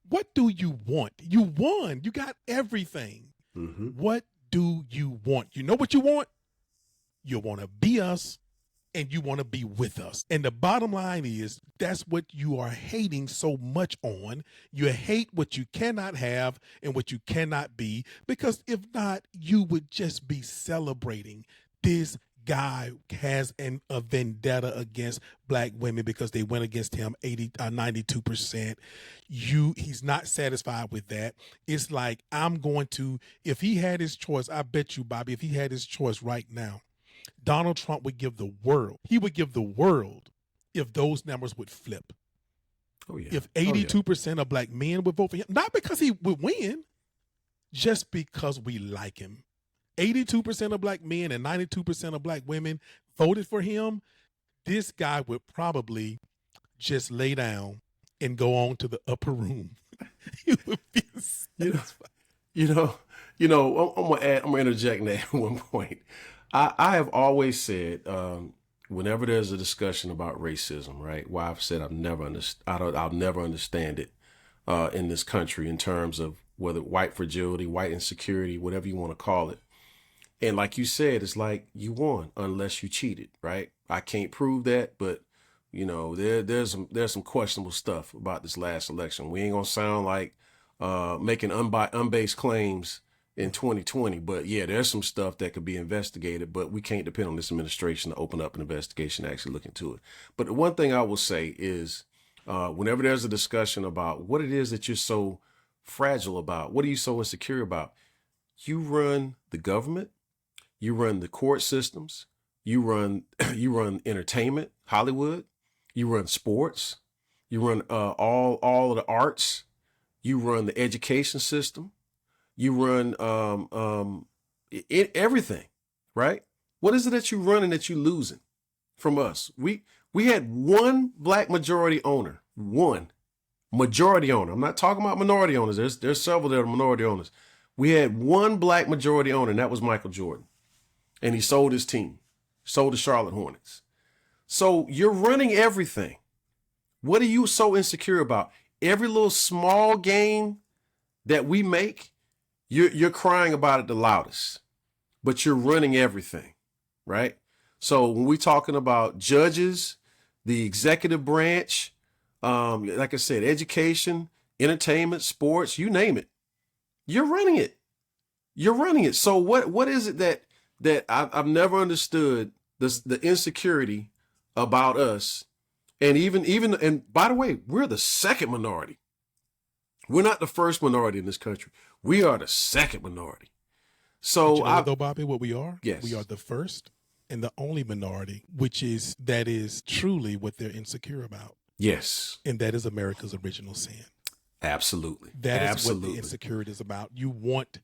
What do you want? You won. You got everything. What do you want? You know what you want? You want to be us, and you want to be with us. And the bottom line is that's what you are hating so much on. You hate what you cannot have and what you cannot be, because if not, you would just be celebrating this guy has a vendetta against black women because they went against him 92%. He's not satisfied with that. It's like, if he had his choice, I bet you, Bobby, if he had his choice right now, Donald Trump would give the world if those numbers would flip. Oh, yeah. If 82% of black men would vote for him, not because he would win, just because we like him. 82% of black men and 92% of black women voted for him. This guy would probably just lay down and go on to the upper room. He would be satisfied. I'm gonna interject that at one point. I have always said, whenever there's a discussion about racism, right? Why I've said I'll never understand it in this country in terms of whether white fragility, white insecurity, whatever you want to call it. And like you said, it's like you won unless you cheated, right? I can't prove that, but there's some questionable stuff about this last election. We ain't gonna sound like making unbased claims in 2020, but yeah, there's some stuff that could be investigated, but we can't depend on this administration to open up an investigation and actually look into it. But the one thing I will say is, whenever there's a discussion about what it is that you're so fragile about, what are you so insecure about, you run the government, you run the court systems, you run entertainment, Hollywood, you run sports, you run all of the arts, you run the education system, you run everything, right? What is it that you run and that you losing from us? We had one black majority owner, one majority owner. I'm not talking about minority owners. There's several that are minority owners. We had one black majority owner, and that was Michael Jordan. And he sold his team, sold the Charlotte Hornets. So you're running everything. What are you so insecure about? Every little small game that we make, you're crying about it the loudest, but you're running everything, right? So when we're talking about judges, the executive branch, like I said, education, entertainment, sports, you name it, you're running it. You're running it. So what is it that I've never understood the insecurity about us, and by the way, we're the second minority. We're not the first minority in this country. We are the second minority. So though, Bobby, what we are? Yes. We are the first and the only minority, that is truly what they're insecure about. Yes. And that is America's original sin. Absolutely. That is what the insecurity is about. You want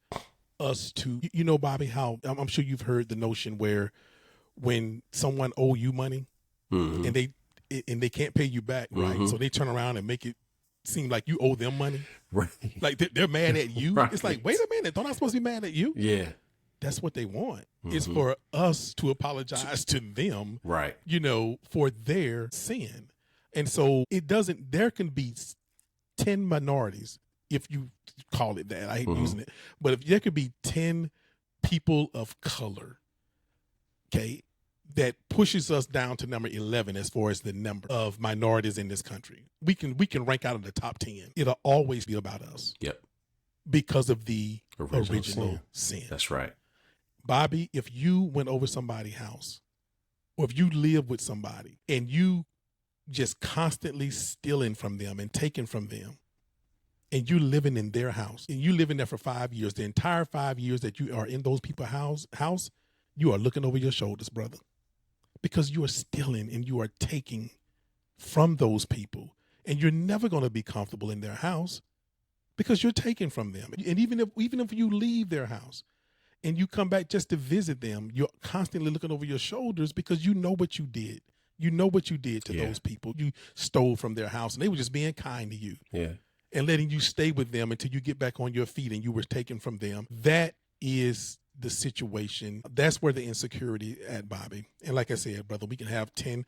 us to, Bobby, how I'm sure you've heard the notion where when someone owe you money and they can't pay you back, right? So they turn around and make it seem like you owe them money. Right. Like they're mad at you. Right. It's like, wait a minute, don't I supposed to be mad at you? Yeah. That's what they want. It's for us to apologize to them, right? For their sin. And so there can be 10 minorities, if you call it that. I hate using it. But if there could be 10 people of color, okay, that pushes us down to number 11 as far as the number of minorities in this country. We can rank out of the top 10. It'll always be about us. Yep. Because of the original sin. That's right. Bobby, if you went over somebody's house, or if you live with somebody and you just constantly stealing from them and taking from them, and you living in their house, and you living there for 5 years, the entire 5 years that you are in those people's house, you are looking over your shoulders, brother, because you are stealing and you are taking from those people, and you're never going to be comfortable in their house because you're taking from them. And even if you leave their house and you come back just to visit them, you're constantly looking over your shoulders because you know what you did. You know what you did to those people. You stole from their house, and they were just being kind to you. Yeah. And letting you stay with them until you get back on your feet and you were taken from them. That is the situation. That's where the insecurity at, Bobby. And like I said, brother, we can have 10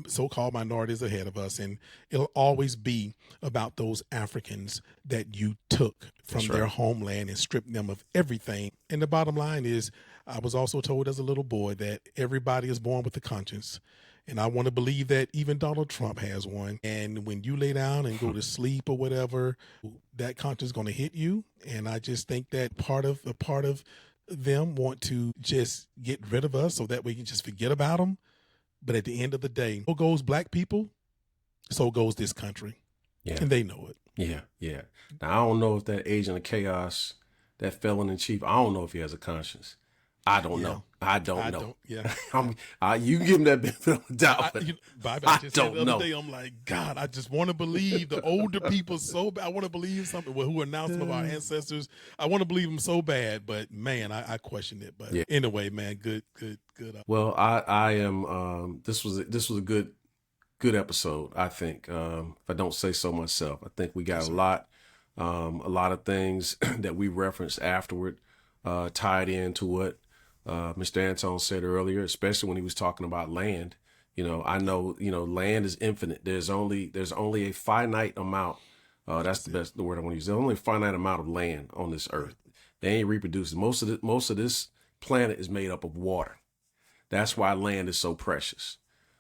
so-called minorities ahead of us, and it'll always be about those Africans that you took from their homeland and stripped them of everything. And the bottom line is, I was also told as a little boy that everybody is born with a conscience. And I want to believe that even Donald Trump has one. And when you lay down and go to sleep or whatever, that conscience is going to hit you. And I just think that part of them want to just get rid of us so that we can just forget about them. But at the end of the day, so goes black people, so goes this country. Yeah. And they know it. Yeah, yeah. Now, I don't know if that agent of chaos, that felon in chief, I don't know if he has a conscience. I don't know. I don't know. Yeah. You can give him that benefit of the doubt. Bobby, I just said the other day, I'm like, God, I just want to believe the older people so bad. I want to believe something who are now some of our ancestors. I want to believe them so bad, but man, I question it. But anyway, man, good. Well, I am. This was a good episode. I think, if I don't say so myself, I think we got a lot of things that we referenced afterward, tied into what Mr. Antone said earlier, especially when he was talking about land. I know, land is infinite. There's only a finite amount. That's the word I want to use. There's only a finite amount of land on this earth. They ain't reproducing. Most of this planet is made up of water. That's why land is so precious.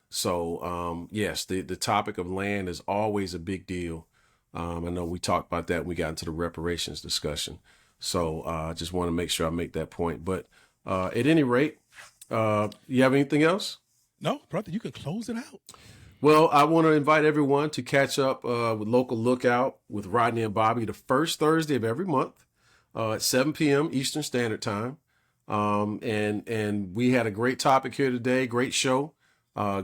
So, yes, the topic of land is always a big deal. I know we talked about that when we got into the reparations discussion. So I just want to make sure I make that point. But at any rate, you have anything else? No, brother, you can close it out. Well, I want to invite everyone to catch up with Local Lookout with Rodney and Bobby the first Thursday of every month at 7 p.m. Eastern Standard Time. And we had a great topic here today, great show,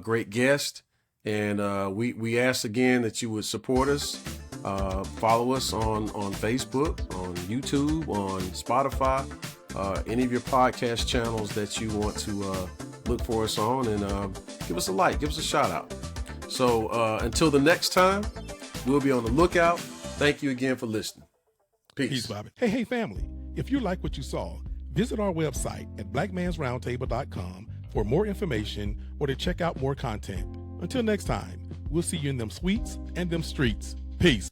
great guest. And we asked again that you would support us, follow us on Facebook, on YouTube, on Spotify, any of your podcast channels that you want to look for us on, and give us a like, give us a shout out. So until the next time, we'll be on the lookout. Thank you again for listening. Peace, Bobby. Hey, family. If you like what you saw, visit our website at blackmansroundtable.com for more information or to check out more content. Until next time, we'll see you in them suites and them streets. Peace.